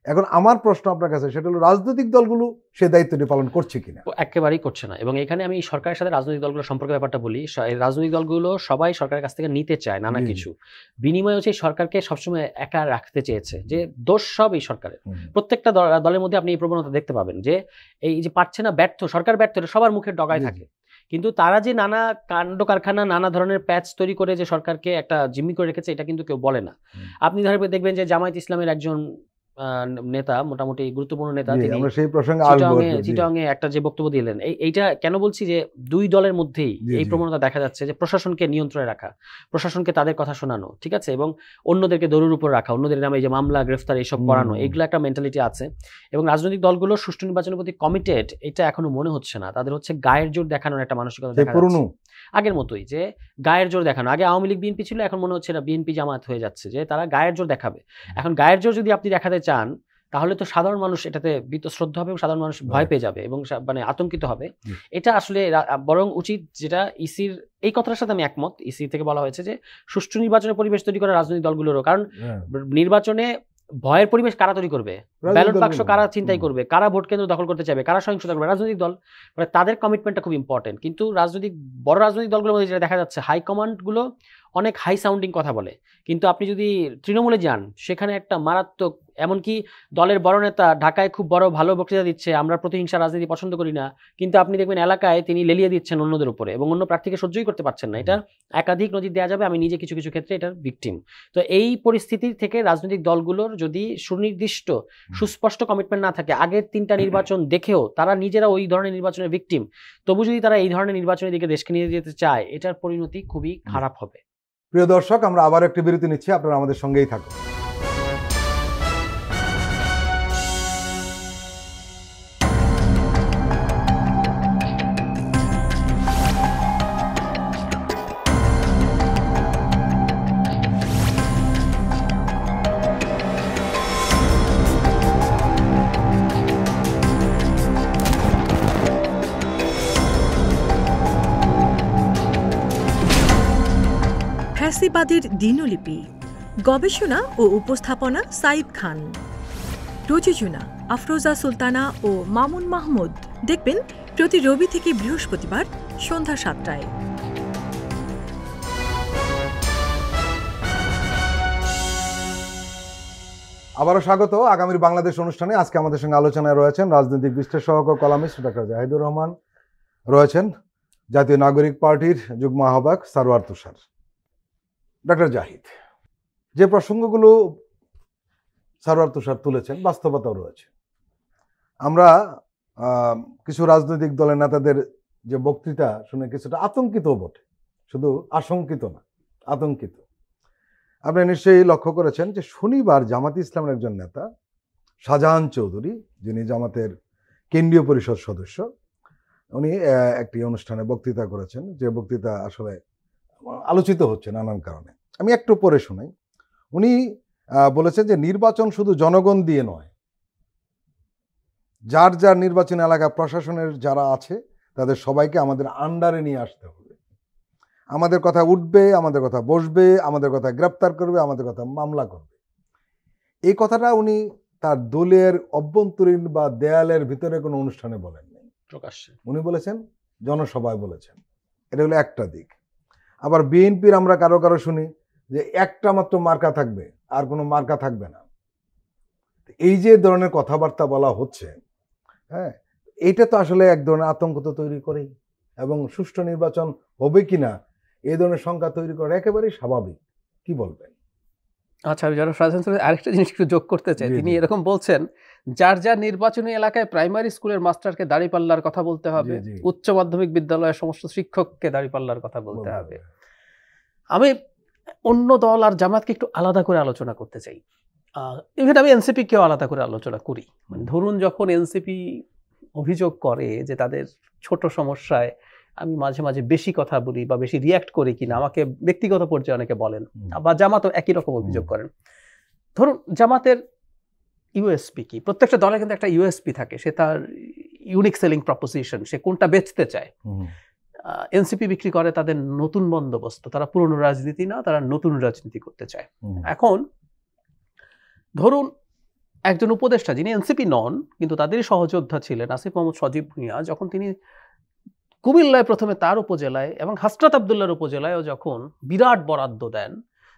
Speaker 1: এখন আমার প্রশ্ন আপনার কাছে, সেটা হলো রাজনৈতিক দলগুলো সে দায়িত্বটি পালন করছে কিনা?
Speaker 3: একেবারেই করছে না। এবং এখানে আমি সরকারের সাথে রাজনৈতিক দলগুলোর সম্পর্কে ব্যাপারটা বলি। রাজনৈতিক দলগুলো সবাই সরকারের কাছ থেকে নিতে চায় নানা কিছু, বিনিময়ে হচ্ছে সরকারকে সবসময় একা রাখতে চেয়েছে, যে দোষ সব এই সরকারের। প্রত্যেকটা দলের মধ্যে আপনি এই প্রবণতা দেখতে পাবেন যে এই যে পারছে না, ব্যর্থ সরকার, ব্যর্থ, এটা সবার মুখের ডগায় থাকে। কিন্তু তারা যে নানা কাণ্ড কারখানা নানা ধরনের প্যাচ তৈরি করে যে সরকারকে একটা জিম্মি করে রেখেছে এটা কিন্তু কেউ বলে না। আপনি ধরবে দেখবেন যে জামায়াত ইসলামের একজন নেতা, মোটামুটি গুরুত্বপূর্ণ নেতা, তিনি
Speaker 1: আমরা সেই প্রসঙ্গে আসবো।
Speaker 3: চিটাংয়ে একটা যে বক্তব্য দিলেন, এইটা কেন বলছি যে দুই দলের মধ্যেই এই প্রবণতা দেখা যাচ্ছে যে প্রশাসনকে নিয়ন্ত্রণে রাখা, প্রশাসনকে তাদের কথা শোনানো, ঠিক আছে, এবং অন্যদেরকে দৌড়ের উপর রাখা, অন্যদের নামে যে মামলা গ্রেফতার এইসব করানো, এগুলো একটা মেন্টালিটি আছে। এবং রাজনৈতিক দলগুলো সুষ্ঠু নির্বাচনের প্রতি কমিটেড এটা এখনো মনে হচ্ছে না। তাদের হচ্ছে গায়ের জোর দেখানোর একটা মানসিকতা দেখা যাচ্ছে, আগের মতোই যে গায়ের জোর দেখানো। আগে আওয়ামী লীগ বিএনপি ছিল, এখন মনে হচ্ছে না বিএনপি জামায়াত হয়ে যাচ্ছে, যে তারা গায়ের জোর দেখাবে। এখন গায়ের জোর যদি আপনি দেখাতে চান তাহলে তো সাধারণ মানুষ এটাতে বীতশ্রদ্ধ হবে এবং সাধারণ মানুষ ভয় পেয়ে যাবে এবং মানে আতঙ্কিত হবে। এটা আসলে বরং উচিত, যেটা ইসির এই কথাটার সাথে আমি একমত, ইসি থেকে বলা হয়েছে যে সুষ্ঠু নির্বাচনের পরিবেশ তৈরি করা রাজনৈতিক দলগুলোরও, কারণ নির্বাচনে ভয়ের পরিবেশ কারা তৈরি করবে, ব্যালট বাক্স কারা চিন্তাই করবে, কারা ভোট কেন্দ্র দখল করতে চাইবে, কারা সহিংসতা করবে, রাজনৈতিক দল। মানে তাদের কমিটমেন্টটা খুব ইম্পর্টেন্ট। কিন্তু বড় রাজনৈতিক দলগুলোর মধ্যে যেটা দেখা যাচ্ছে, হাইকমান্ডগুলো অনেক হাই সাউন্ডিং কথা বলে, কিন্তু আপনি যদি তৃণমূলে যান সেখানে একটা মারাত্মক, এমনকি দলের বড় নেতা ঢাকায় খুব বড় ভালো বক্তৃতা দিচ্ছে, আমরা প্রতিহিংসা রাজনীতি পছন্দ করি না, কিন্তু আপনি দেখবেন এলাকায় তিনি লেলিয়ে দিচ্ছেন অন্যদের উপরে এবং অন্য প্রার্থীকে সহ্যই করতে পারছেন না। এটা একাধিক নজির দেওয়া যাবে, আমি নিজে কিছু কিছু ক্ষেত্রে এটার ভিকটিম। তো এই পরিস্থিতি থেকে রাজনৈতিক দলগুলোর যদি সুনির্দিষ্ট সুস্পষ্ট কমিটমেন্ট না থাকে, আগের 3টা নির্বাচন দেখেও তারা নিজেরা ওই ধরনের নির্বাচনের ভিকটিম, তবু যদি তারা এই ধরনের নির্বাচনের দিকে দেশকে নিয়ে যেতে চায়, এটার পরিণতি খুবই খারাপ হবে।
Speaker 1: প্রিয় দর্শক, আমরা আবার একটি বিরতি নিচ্ছি, আপনারা আমাদের সঙ্গেই থাকুন।
Speaker 4: ফ্যাসিবাদের দিনলিপি, গবেষণা ও উপস্থাপনা সাইদ খান, প্রযোজনা আফরোজা সুলতানা ও মামুন মাহমুদ। দেখবেন প্রতি রবি থেকে বৃহস্পতিবার সন্ধ্যা 7টায়।
Speaker 1: আবারও স্বাগত আগামীর বাংলাদেশ অনুষ্ঠানে। আজকে আমাদের সঙ্গে আলোচনায় রয়েছেন রাজনৈতিক বিশ্লেষক ও কলামিস্ট ডক্টর জাহিদুর রহমান, রয়েছেন জাতীয় নাগরিক পার্টির যুগ্ম আহ্বায়ক সারওয়ার তুষার। ডক্টর জাহিদ, যে প্রসঙ্গগুলো সারওয়ার তুষার তুলেছেন বাস্তবতাও রয়েছে। আমরা কিছু রাজনৈতিক দলের নেতাদের যে বক্তৃতা শুনে কিছুটা আতঙ্কিত বটে, শুধু আশঙ্কিত না, আতঙ্কিত। আপনি নিশ্চয়ই লক্ষ্য করেছেন যে শনিবার জামাত ইসলামের একজন নেতা শাহজাহান চৌধুরী, যিনি জামাতের কেন্দ্রীয় পরিষদ সদস্য, উনি একটি অনুষ্ঠানে বক্তৃতা করেছেন, যে বক্তৃতা আসলে আলোচিত হচ্ছে নানান কারণে। আমি একটু পরে শোনাই। উনি বলেছেন যে নির্বাচন শুধু জনগণ দিয়ে নয়, যার যার নির্বাচনী এলাকা প্রশাসনের যারা আছে তাদের সবাইকে আমাদের আন্ডারে নিয়ে আসতে হবে। আমাদের কথা উঠবে, আমাদের কথা বসবে, আমাদের কথা গ্রেপ্তার করবে, আমাদের কথা মামলা করবে। এই কথাটা উনি তার দলের অভ্যন্তরীণ বা দেয়ালের ভিতরে কোনো অনুষ্ঠানে বলেননি,
Speaker 3: প্রকাশ্যে
Speaker 1: উনি বলেছেন, জনসভায় বলেছেন। এটা হলো একটা দিক। আবার বিএনপির আমরা কারো কারো শুনি যে একটা মাত্র মার্কা থাকবে, আর কোনো মার্কা থাকবে না। এই যে ধরনের কথাবার্তা বলা হচ্ছে, হ্যাঁ, এইটা তো আসলে এক ধরনের আতঙ্ক তো তৈরি করেই, এবং সুষ্ঠু নির্বাচন হবে কিনা এই ধরনের সংখ্যা তৈরি করা একেবারেই স্বাভাবিক। কি বলবেন?
Speaker 2: আচ্ছা, আমি যারা আরেকটা জিনিস একটু যোগ করতে চাই। তিনি এরকম বলছেন, যার যার নির্বাচনী এলাকায় প্রাইমারি স্কুলের মাস্টারকে দাঁড়িপাল্লার কথা বলতে হবে, উচ্চ মাধ্যমিক বিদ্যালয়ের সমস্ত শিক্ষককে দাঁড়িপাল্লার কথা বলতে হবে। আমি অন্য দল আর জামাতকে একটু আলাদা করে আলোচনা করতে চাই। ইভেন আমি এনসিপি কেও আলাদা করে আলোচনা করি। মানে ধরুন, যখন এনসিপি অভিযোগ করে যে তাদের ছোট সমস্যায় আমি মাঝে মাঝে বেশি কথা বলি বা বেশি রিয়াক্ট করি কিনা, আমাকে ব্যক্তিগত পর্যায়ে অনেকে বলেন, বা জামাতও একই রকম অভিযোগ করেন। ধরুন, জামাতের ইউএসপি কি? প্রত্যেকটা দলে কিন্তু একটা ইউএসপি থাকে, সে তার ইউনিক সেলিং প্রপোজিশন, সে কোনটা বেচতে চায়। এনসিপি বিক্রি করে তাদের নতুন বন্দোবস্ত, তারা পুরনো রাজনীতি না, তারা নতুন রাজনীতি করতে চায়। এখন ধরুন, একজন উপদেষ্টা যিনি এনসিপি নন কিন্তু তাদেরই সহযোদ্ধা ছিলেন, আসিফ মোহাম্মদ সজীব ভুঁইয়া, যখন তিনি কুমিল্লায় প্রথমে তার উপজেলায় এবং হাসরাত আবদুল্লাহর উপজেলায়ও যখন বিরাট বরাদ্দ দেন,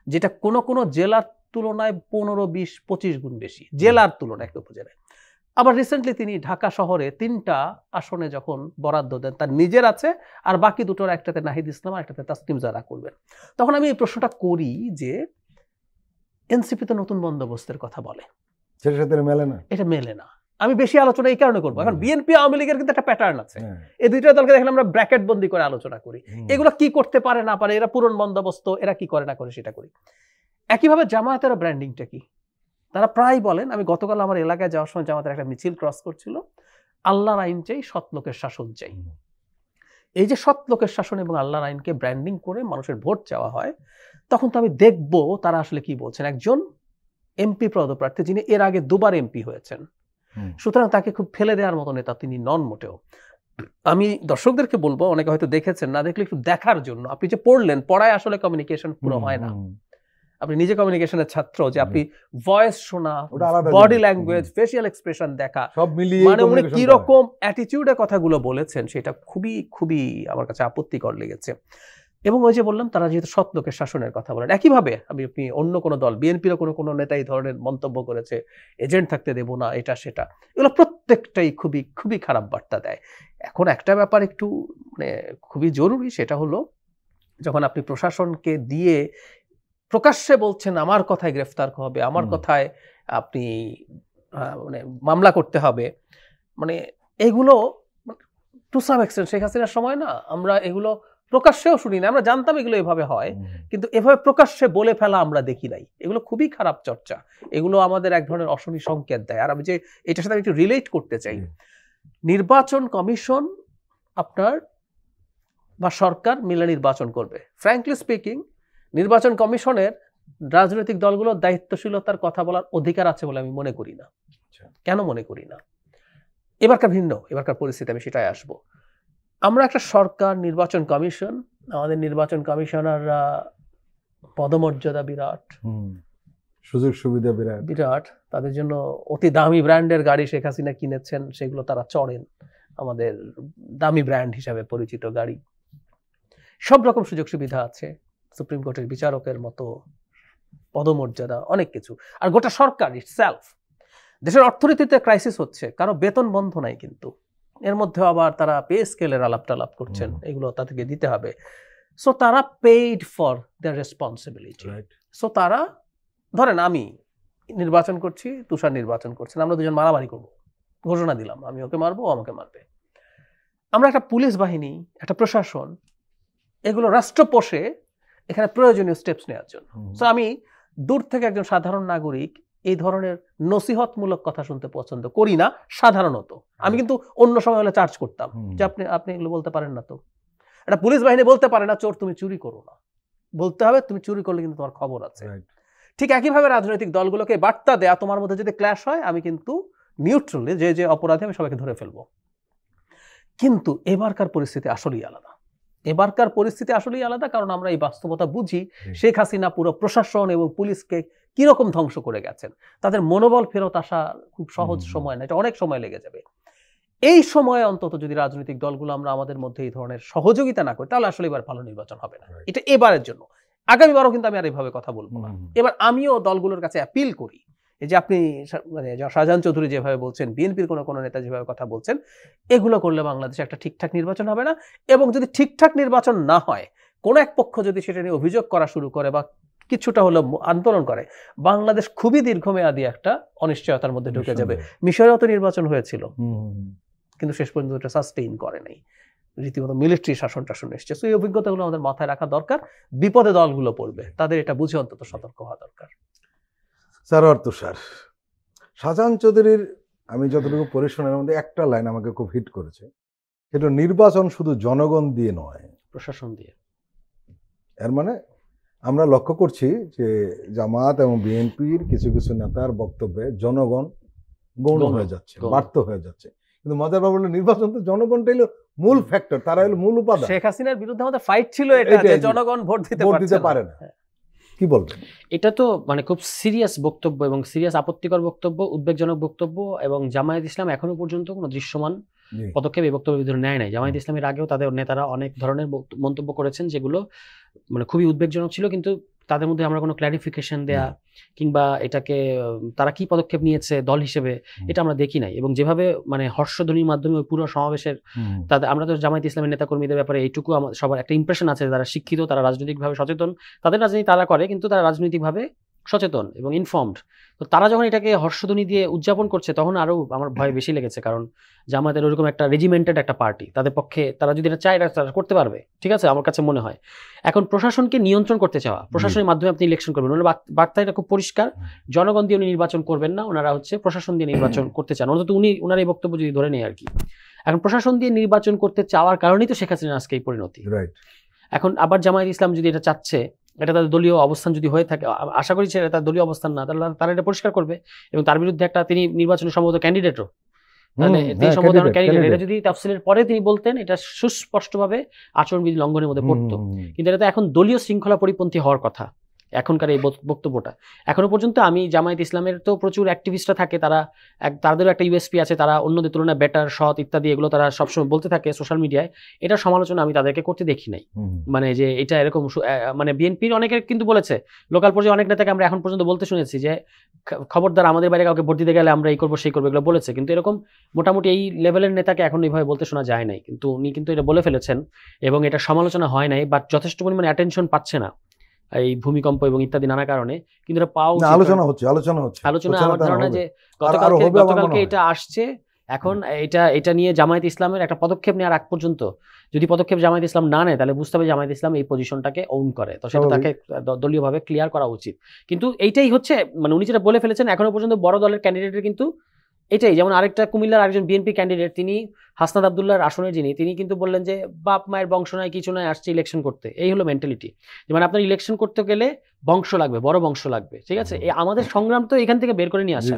Speaker 2: যেটা কোনো কোনো জেলার তুলনায় 15, 20, 25 গুণ বেশি, জেলার তুলনায় একটা উপজেলায়, আবার রিসেন্টলি তিনি ঢাকা শহরে 3টা আসনে যখন বরাদ্দ দেন, তার নিজের আছে আর বাকি দুটোর একটাতে নাহিদ ইসলাম আর একটাতে তাসনিম জারা করবেন, তখন আমি এই প্রশ্নটা করি যে এনসিপি তো নতুন বন্দোবস্তের কথা বলে,
Speaker 1: সেটার সাথে মেলে না।
Speaker 2: এটা মেলে না। আমি বেশি আলোচনা এই কারণে করবো, এখন বিএনপি আওয়ামী লীগের কিন্তু একটা প্যাটার্ন আছে,
Speaker 1: হ্যাঁ।
Speaker 2: এই দুইটা দলকে দেখলে আমরা ব্র্যাকেট বন্দি করে আলোচনা করি, এগুলো কি করতে পারে না পারে, এরা পূরণ বন্দোবস্ত, এরা কি করে না করে সেটা করি। একইভাবে জামায়াতের ব্র্যান্ডিংটা কি, তারা প্রায় বলেন, আমি গতকাল আমার এলাকায় যাওয়ার সময় জামাতের একটা মিছিল ক্রস করছিল, আল্লাহর আইন চাই, সৎ লোকের শাসন চাই। এই যে সৎ লোকের শাসন এবং আল্লাহর আইনকে ব্র্যান্ডিং করে মানুষের ভোট চাওয়া হয়, তখন তো আমি দেখবো তারা আসলে কি বলছেন। একজন এমপি পদপ্রার্থী যিনি এর আগে 2বার এমপি হয়েছেন, সুতরাং তাকে খুব ফেলে দেওয়ার মতো নেতা তিনি নন মোটেও। আমি দর্শকদেরকে বলবো, অনেকে হয়তো দেখেছেন, না দেখলে একটু দেখার জন্য, আপনি যে পড়লেন, পড়ায় আসলে কমিউনিকেশন পুরো হয় না। আপনি নিজে কমিউনিকেশনের ছাত্র, যে আপনি ভয়েস শোনা, বডি ল্যাঙ্গুয়েজ, ফেসিয়াল এক্সপ্রেশন দেখা,
Speaker 1: সব মিলিয়ে
Speaker 2: মানে উনি কিরকম অ্যাটিটিউডে কথাগুলো বলেছেন সেটা খুবই খুবই আমার কাছে আপত্তিকর লেগেছে। এবং ওই যে বললাম, তারা যেহেতু সৎ লোকের শাসনের কথা বলেন, একইভাবে আপনি অন্য কোনো দল, বিএনপিরও কোনো নেতা এই ধরনের মন্তব্য করেছে, এজেন্ট থাকতে দেব না, এটা সেটা, এগুলো প্রত্যেকটাই খুবই খুবই খারাপ বার্তা দেয়। এখন একটা ব্যাপার একটু মানে খুবই জরুরি, সেটা হলো যখন আপনি প্রশাসনকে দিয়ে প্রকাশ্যে বলছেন আমার কথায় গ্রেফতার হবে, আমার কথায় আপনি মানে মামলা করতে হবে, মানে এগুলো টু সাম এক্সটেন্ট শেখ হাসিনার সময় না আমরা এগুলো প্রকাশ্যেও শুনি না, আমরা জানতাম এগুলো এভাবে হয়, কিন্তু এভাবে প্রকাশ্যে বলে ফেলা আমরা দেখি নাই। এগুলো খুবই খারাপ চর্চা, এগুলো আমাদের এক ধরনের অশনি সংকেত দেয়। আর আমি যে এটার সাথে একটু রিলেট করতে চাই, নির্বাচন কমিশন আপনার বা সরকার মিলে নির্বাচন করবে। ফ্র্যাঙ্কলি স্পিকিং, নির্বাচন কমিশনের রাজনৈতিক দলগুলোর দায়িত্বশীলতার কথা বলার অধিকার আছে বলে আমি মনে করি না। কেন মনে করি না? এবারকার ভিন্ন, এবারকার পরিস্থিতি, আমি সেটাই আসবো। আমরা একটা সরকার, নির্বাচন কমিশন, আমাদের নির্বাচন কমিশনাররা পদমর্যাদা বিরাট,
Speaker 1: সুযোগ সুবিধা
Speaker 2: বিরাট, তাদের জন্য অতি দামি ব্র্যান্ডের গাড়ি শেখ হাসিনা কিনেছেন, সেগুলো তারা চড়েন, আমাদের দামি ব্র্যান্ড হিসাবে পরিচিত গাড়ি, সব রকম সুযোগ সুবিধা আছে, সুপ্রিম কোর্টের বিচারকের মতো পদমর্যাদা, অনেক কিছু। আর গোটা সরকার ইটসেলফ, দেশের অর্থনীতিতে ক্রাইসিস হচ্ছে, কারো বেতন বন্ধ নাই, কিন্তু এর মধ্যে আবার তারা পে স্কেলের আলাপ টালাপ করছেন, এগুলো তাদেরকে দিতে হবে। সো তারা paid for their responsibility. So তারা, ধরেন আমি নির্বাচন করছি, তুষার নির্বাচন করছেন, আমরা দুজন মারামারি করবো, ঘোষণা দিলাম আমি ওকে মারবো, ও আমাকে মারবে। আমরা একটা পুলিশ বাহিনী, একটা প্রশাসন, এগুলো রাষ্ট্র পোষে এখানে প্রয়োজনীয় স্টেপস নেওয়ার জন্য। সো আমি দূর থেকে একজন সাধারণ নাগরিক এই ধরনের নসিহতমূলক কথা শুনতে পছন্দ করি না সাধারণত। আমি কিন্তু অন্য সময় হলে চার্জ করতাম যে আপনি এগুলো বলতে পারেন না। তো একটা পুলিশ বাহিনী বলতে পারে না, চোর তুমি চুরি করো না, বলতে হবে তুমি চুরি করলে কিন্তু তোমার খবর আছে। ঠিক একইভাবে রাজনৈতিক দলগুলোকে বার্তা দেয়া, তোমার মধ্যে যদি ক্ল্যাশ হয় আমি কিন্তু নিউট্রালি যে অপরাধী আমি সবাইকে ধরে ফেলবো। কিন্তু এবারকার পরিস্থিতি আসলেই আলাদা। এবারকার পরিস্থিতি আসলেই আলাদা, কারণ আমরা এই বাস্তবতা বুঝি। শেখ হাসিনা পুরো প্রশাসন এবং পুলিশকে কিরকম ধ্বংস করে গেছেন। তাদের মনোবল ফেরত আসা খুব সহজ সময় না, এটা অনেক সময় লেগে যাবে। এই সময়ে অন্তত যদি রাজনৈতিক দলগুলো আমরা আমাদের মধ্যে এই ধরনের সহযোগিতা না করি, তাহলে আসলে এবার ভালো নির্বাচন হবে না। এটা এবারের জন্য, আগামীবারও কিন্তু আমি আর এইভাবে কথা বলবো না। এবার আমিও দলগুলোর কাছে অ্যাপিল করি, এই যে আপনি মানে শাহজাহান চৌধুরী যেভাবে বলছেন, বিএনপির কোনো নেতা যেভাবে কথা বলছেন, এগুলো করলে বাংলাদেশে একটা ঠিকঠাক নির্বাচন হবে না। এবং যদি ঠিকঠাক নির্বাচন না হয়, কোনো এক পক্ষ যদি সেটা নিয়ে অভিযোগ করা শুরু করে বা কিছুটা হলো আন্দোলন করে, বাংলাদেশ খুবই দীর্ঘমেয়াদী একটা অনিশ্চয়তার মধ্যে ঢুকে যাবে। মিশরেও তো নির্বাচন হয়েছিল, কিন্তু শেষ পর্যন্ত এটা সাস্টেইন করে নাই, রীতিমতো মিলিটারি শাসন টাসন এসছে। তো এই অভিজ্ঞতাগুলো আমাদের মাথায় রাখা দরকার। বিপদে দলগুলো পড়বে, তাদের এটা বুঝে অন্তত সতর্ক হওয়া দরকার।
Speaker 1: সারোয়ার তুষার, শাহজাহান চৌধুরীর আমি যতটুকু পরিশোনার মধ্যে একটা লাইন আমাকে খুব হিট করেছে, সেটা নির্বাচন শুধু জনগণ দিয়ে নয়,
Speaker 3: প্রশাসন দিয়ে।
Speaker 1: এর মানে আমরা লক্ষ্য করছি যে জামাত এবং বিএনপির কিছু কিছু নেতার বক্তব্যে জনগণ গৌণ হয়ে যাচ্ছে, বার্থ হয়ে যাচ্ছে। কিন্তু মজার ব্যাপার হলো নির্বাচন তো জনগণটাই হলো মূল ফ্যাক্টর, তারা হলো মূল উপাদান।
Speaker 2: শেখ হাসিনার বিরুদ্ধে আমাদের ফাইট ছিল এটা, যে জনগণ ভোট দিতে পারে না।
Speaker 1: কি বলবেন?
Speaker 3: এটা তো মানে খুব সিরিয়াস বক্তব্য এবং সিরিয়াস আপত্তিকর বক্তব্য, উদ্বেগজনক বক্তব্য। এবং জামায়াত ইসলাম এখনো পর্যন্ত কোনো দৃশ্যমান পদক্ষেপ এই বক্তব্যের ভিতরে নেয় নাই। জামায়াত ইসলামের আগেও তাদের নেতারা অনেক ধরনের মন্তব্য করেছেন যেগুলো মানে খুবই উদ্বেগজনক ছিল, কিন্তু তাদের মধ্যে আমরা কোনো ক্ল্যারিফিকেশন দেয়া কিংবা এটাকে তারা কি পদক্ষেপ নিয়েছে দল হিসেবে এটা আমরা দেখি নাই। এবং যেভাবে মানে হর্ষধ্বনির মাধ্যমে ওই পুরো সমাবেশের তাদের, আমরা তো জামায়াত ইসলামের নেতাকর্মীদের ব্যাপারে এইটুকু সবার একটা ইমপ্রেশন আছে, তারা শিক্ষিত, তারা রাজনৈতিকভাবে সচেতন, তাদের রাজনীতি তারা করে কিন্তু তারা রাজনৈতিকভাবে সচেতন এবং ইনফর্মড। তো তারা যখন এটাকে হর্ষধ্বনি দিয়ে উদযাপন করছে তখন আরও আমার ভয় বেশি লেগেছে, কারণ জামায়াতের ওরকম একটা রেজিমেন্টেড একটা পার্টি, তাদের পক্ষে তারা যদি এটা চায় তারা করতে পারবে, ঠিক আছে আমার কাছে মনে হয়। এখন প্রশাসনকে নিয়ন্ত্রণ করতে চাওয়া, প্রশাসনের মাধ্যমে আপনি ইলেকশন করবেন, ওনার বার্তা এটা খুব পরিষ্কার, জনগণ দিয়ে উনি নির্বাচন করবেন না, ওনারা হচ্ছে প্রশাসন দিয়ে নির্বাচন করতে চান, অন্তত উনি ওনার এই বক্তব্য যদি ধরে নেয় আর কি। এখন প্রশাসন দিয়ে নির্বাচন করতে চাওয়ার কারণেই তো শেখ হাসিনার আজকে এই পরিণতি। এখন আবার জামায়াত ইসলাম যদি এটা চাচ্ছে, এটা তাদের দলীয় অবস্থান যদি হয়ে থাকে, আশা করি সেটা তার দলীয় অবস্থান না, তাহলে তারা এটা পরিষ্কার করবে এবং তার বিরুদ্ধে একটা, তিনি নির্বাচনে সম্ভবত ক্যান্ডিডেটও, তাহলে তিনি সম্ভবত ক্যান্ডিডেট, এটা যদি তাফসিলের পরে তিনি বলতেন এটা সুস্পষ্টভাবে আচরণবিধি লঙ্ঘনের মধ্যে পড়তো, কিন্তু এটা তো এখন দলীয় শৃঙ্খলা পরিপন্থী হওয়ার কথা এখনকার এই বক্তব্যটা। এখনো পর্যন্ত আমি জামায়াত ইসলামের তো প্রচুর অ্যাক্টিভিস্টরা থাকে, তারা তাদেরও একটা ইউএসপি আছে, তারা অন্যদের তুলনায় বেটার, সৎ ইত্যাদি এগুলো তারা সবসময় বলতে থাকে সোশ্যাল মিডিয়ায়, এটা সমালোচনা আমি তাদেরকে করতে দেখি নাই। মানে যে এটা এরকম, মানে বিএনপির অনেকের কিন্তু বলেছে, লোকাল পর্যায়ে অনেক নেতাকে আমরা এখন পর্যন্ত বলতে শুনেছি যে খবরদার আমাদের বাইরে কাউকে ভোট দিতে গেলে আমরা এই করবো সেই করবো, এগুলো বলেছে, কিন্তু এরকম মোটামুটি এই লেভেলের নেতাকে এখন এইভাবে বলতে শোনা যায় নাই, কিন্তু উনি কিন্তু এটা বলে ফেলেছেন এবং এটা সমালোচনা হয় নাই, বাট যথেষ্ট পরিমাণে অ্যাটেনশন পাচ্ছে না এই ভূমিকম্প এবং ইত্যাদি নানা কারণে, কিন্তু এটা পাওয়া
Speaker 1: আলোচনা
Speaker 3: আমার ধারণা যে গতকালকে এটা আসছে। এখন এটা নিয়ে জামায়াত ইসলামের একটা পদক্ষেপ নেওয়ার আগ পর্যন্ত যদি পদক্ষেপ জামায়াত ইসলাম না নেয় তাহলে বুঝতে হবে জামায়াত ইসলাম এই পজিশনটাকে ওন করে, তো সেটা তাকে দলীয়ভাবে ক্লিয়ার করা উচিত। কিন্তু এইটাই হচ্ছে, মানে উনি যেটা বলে ফেলেছেন, এখনো পর্যন্ত বড় দলের ক্যান্ডিডেটের কিন্তু এটাই, যেমন আরেকটা কুমিল্লার আরেকজন বিএনপি ক্যান্ডিডেট, তিনি হাসনাত আবদুল্লাহর আসনের যিনি, তিনি কিন্তু বললেন যে বাপ মায়ের বংশ নাই কিছু নাই, আসছে ইলেকশন করতে। এই হলো মেন্টালিটি, মানে আপনার ইলেকশন করতে গেলে বংশ লাগবে, বড় বংশ লাগবে, ঠিক আছে। আমাদের সংগ্রাম তো এখান থেকে বের করে নিয়ে আসা,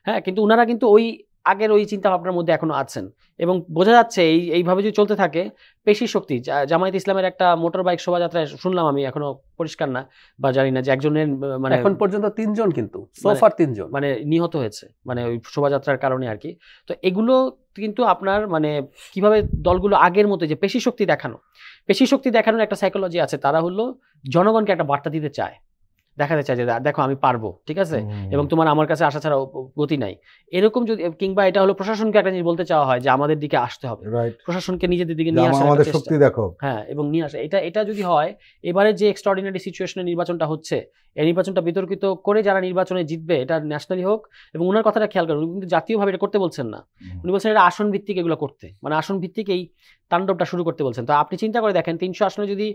Speaker 3: হ্যাঁ, কিন্তু ওনারা কিন্তু ওই আগের ওই চিন্তা ভাবনার মধ্যে এখনো আছেন এবং বোঝা যাচ্ছে এইভাবে যদি চলতে থাকে পেশি শক্তি। জামায়াত ইসলামের একটা মোটর বাইক শোভাযাত্রায় শুনলাম, আমি এখনো পরিষ্কার না বা জানি না, যে একজনের মানে
Speaker 2: এখন পর্যন্ত 3 জন, কিন্তু সোফার 3 জন
Speaker 3: মানে নিহত হয়েছে, মানে ওই শোভাযাত্রার কারণে আর কি। তো এগুলো কিন্তু আপনার মানে কিভাবে দলগুলো আগের মতো যে পেশি শক্তি দেখানোর একটা সাইকোলজি আছে, তারা হলো জনগণকে একটা বার্তা দিতে চায়, দেখাতে চায় যে দেখো আমি পারবো, ঠিক আছে, এবং তোমার আমার কাছে আসা ছাড়া গতি নাই, এরকম যদি, কিংবা এটা হলো প্রশাসনকে একটা জিনিস বলতে চাওয়া হয় যে আমাদের দিকে আসতে হবে, প্রশাসনকে নিজেদের দিকে নিয়ে আসা,
Speaker 1: আমাদের শক্তি দেখো,
Speaker 3: হ্যাঁ, এবং নিয়ে আসা। এটা যদি হয়, এবারে যে এক্সট্রাঅর্ডিনারি সিচুয়েশনের নির্বাচনটা হচ্ছে, এই নির্বাচনটা বিতর্কিত করে যারা নির্বাচনে জিতবে, এটা ন্যাশনালি হোক, এবং ওনার কথাটা খেয়াল করেন, উনি কিন্তু জাতীয়ভাবে এটা করতে বলছেন না, উনি বলছেন এটা আসন ভিত্তিক এগুলো করতে, মানে আসন ভিত্তিক এই তাণ্ডবটা শুরু করতে বলছেন। তো আপনি চিন্তা করে দেখেন, 300 আসনে যদি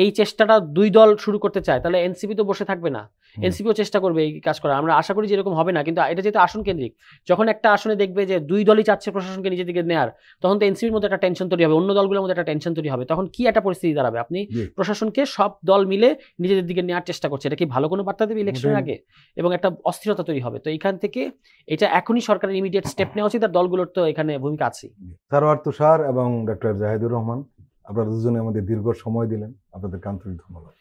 Speaker 3: এই চেষ্টাটা 2 দল শুরু করতে চায়, তাহলে এনসিপি তো বসে থাকবে না, এনসিপিও চেষ্টা করবে এই কাজ করা। আমরা আশা করি যে এরকম হবে না, কিন্তু এটা যেহেতু আসন কেন্দ্রিক, যখন একটা আসনে দেখবে যে 2 দলই চাচ্ছে প্রশাসনকে নিজের দিকে নেয়ার, তখন তো এনসিপির মধ্যে একটা টেনশন তৈরি হবে, অন্য দলগুলোর মধ্যে একটা টেনশন তৈরি হবে, তখন কি একটা পরিস্থিতি দাঁড়াবে? আপনি প্রশাসনকে সব দল মিলে নিজেদের দিকে নেওয়ার চেষ্টা করছে, এটা কি ভালো কোনো বার্তা দেবে ইলেকশনের আগে? এবং একটা অস্থিরতা তৈরি হবে। তো এইখান থেকে এটা এখনই সরকারের ইমিডিয়েট স্টেপ নেওয়া উচিত, আর দলগুলোর তো এখানে ভূমিকা আছে।
Speaker 1: সারওয়ার তুষার এবং ডক্টর জাহিদুর রহমান, আপনারা দুজনে আমাদের দীর্ঘ সময় দিলেন, আপনাদের আন্তরিক ধন্যবাদ।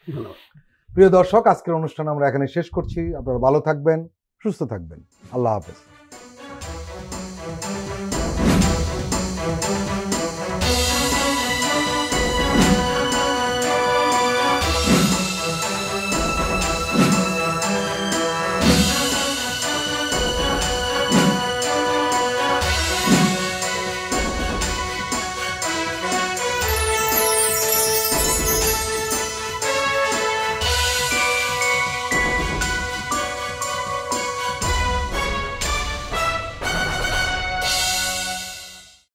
Speaker 1: প্রিয় দর্শক, আজকের অনুষ্ঠান আমরা এখানে শেষ করছি। আপনারা ভালো থাকবেন, সুস্থ থাকবেন, আল্লাহ হাফেজ।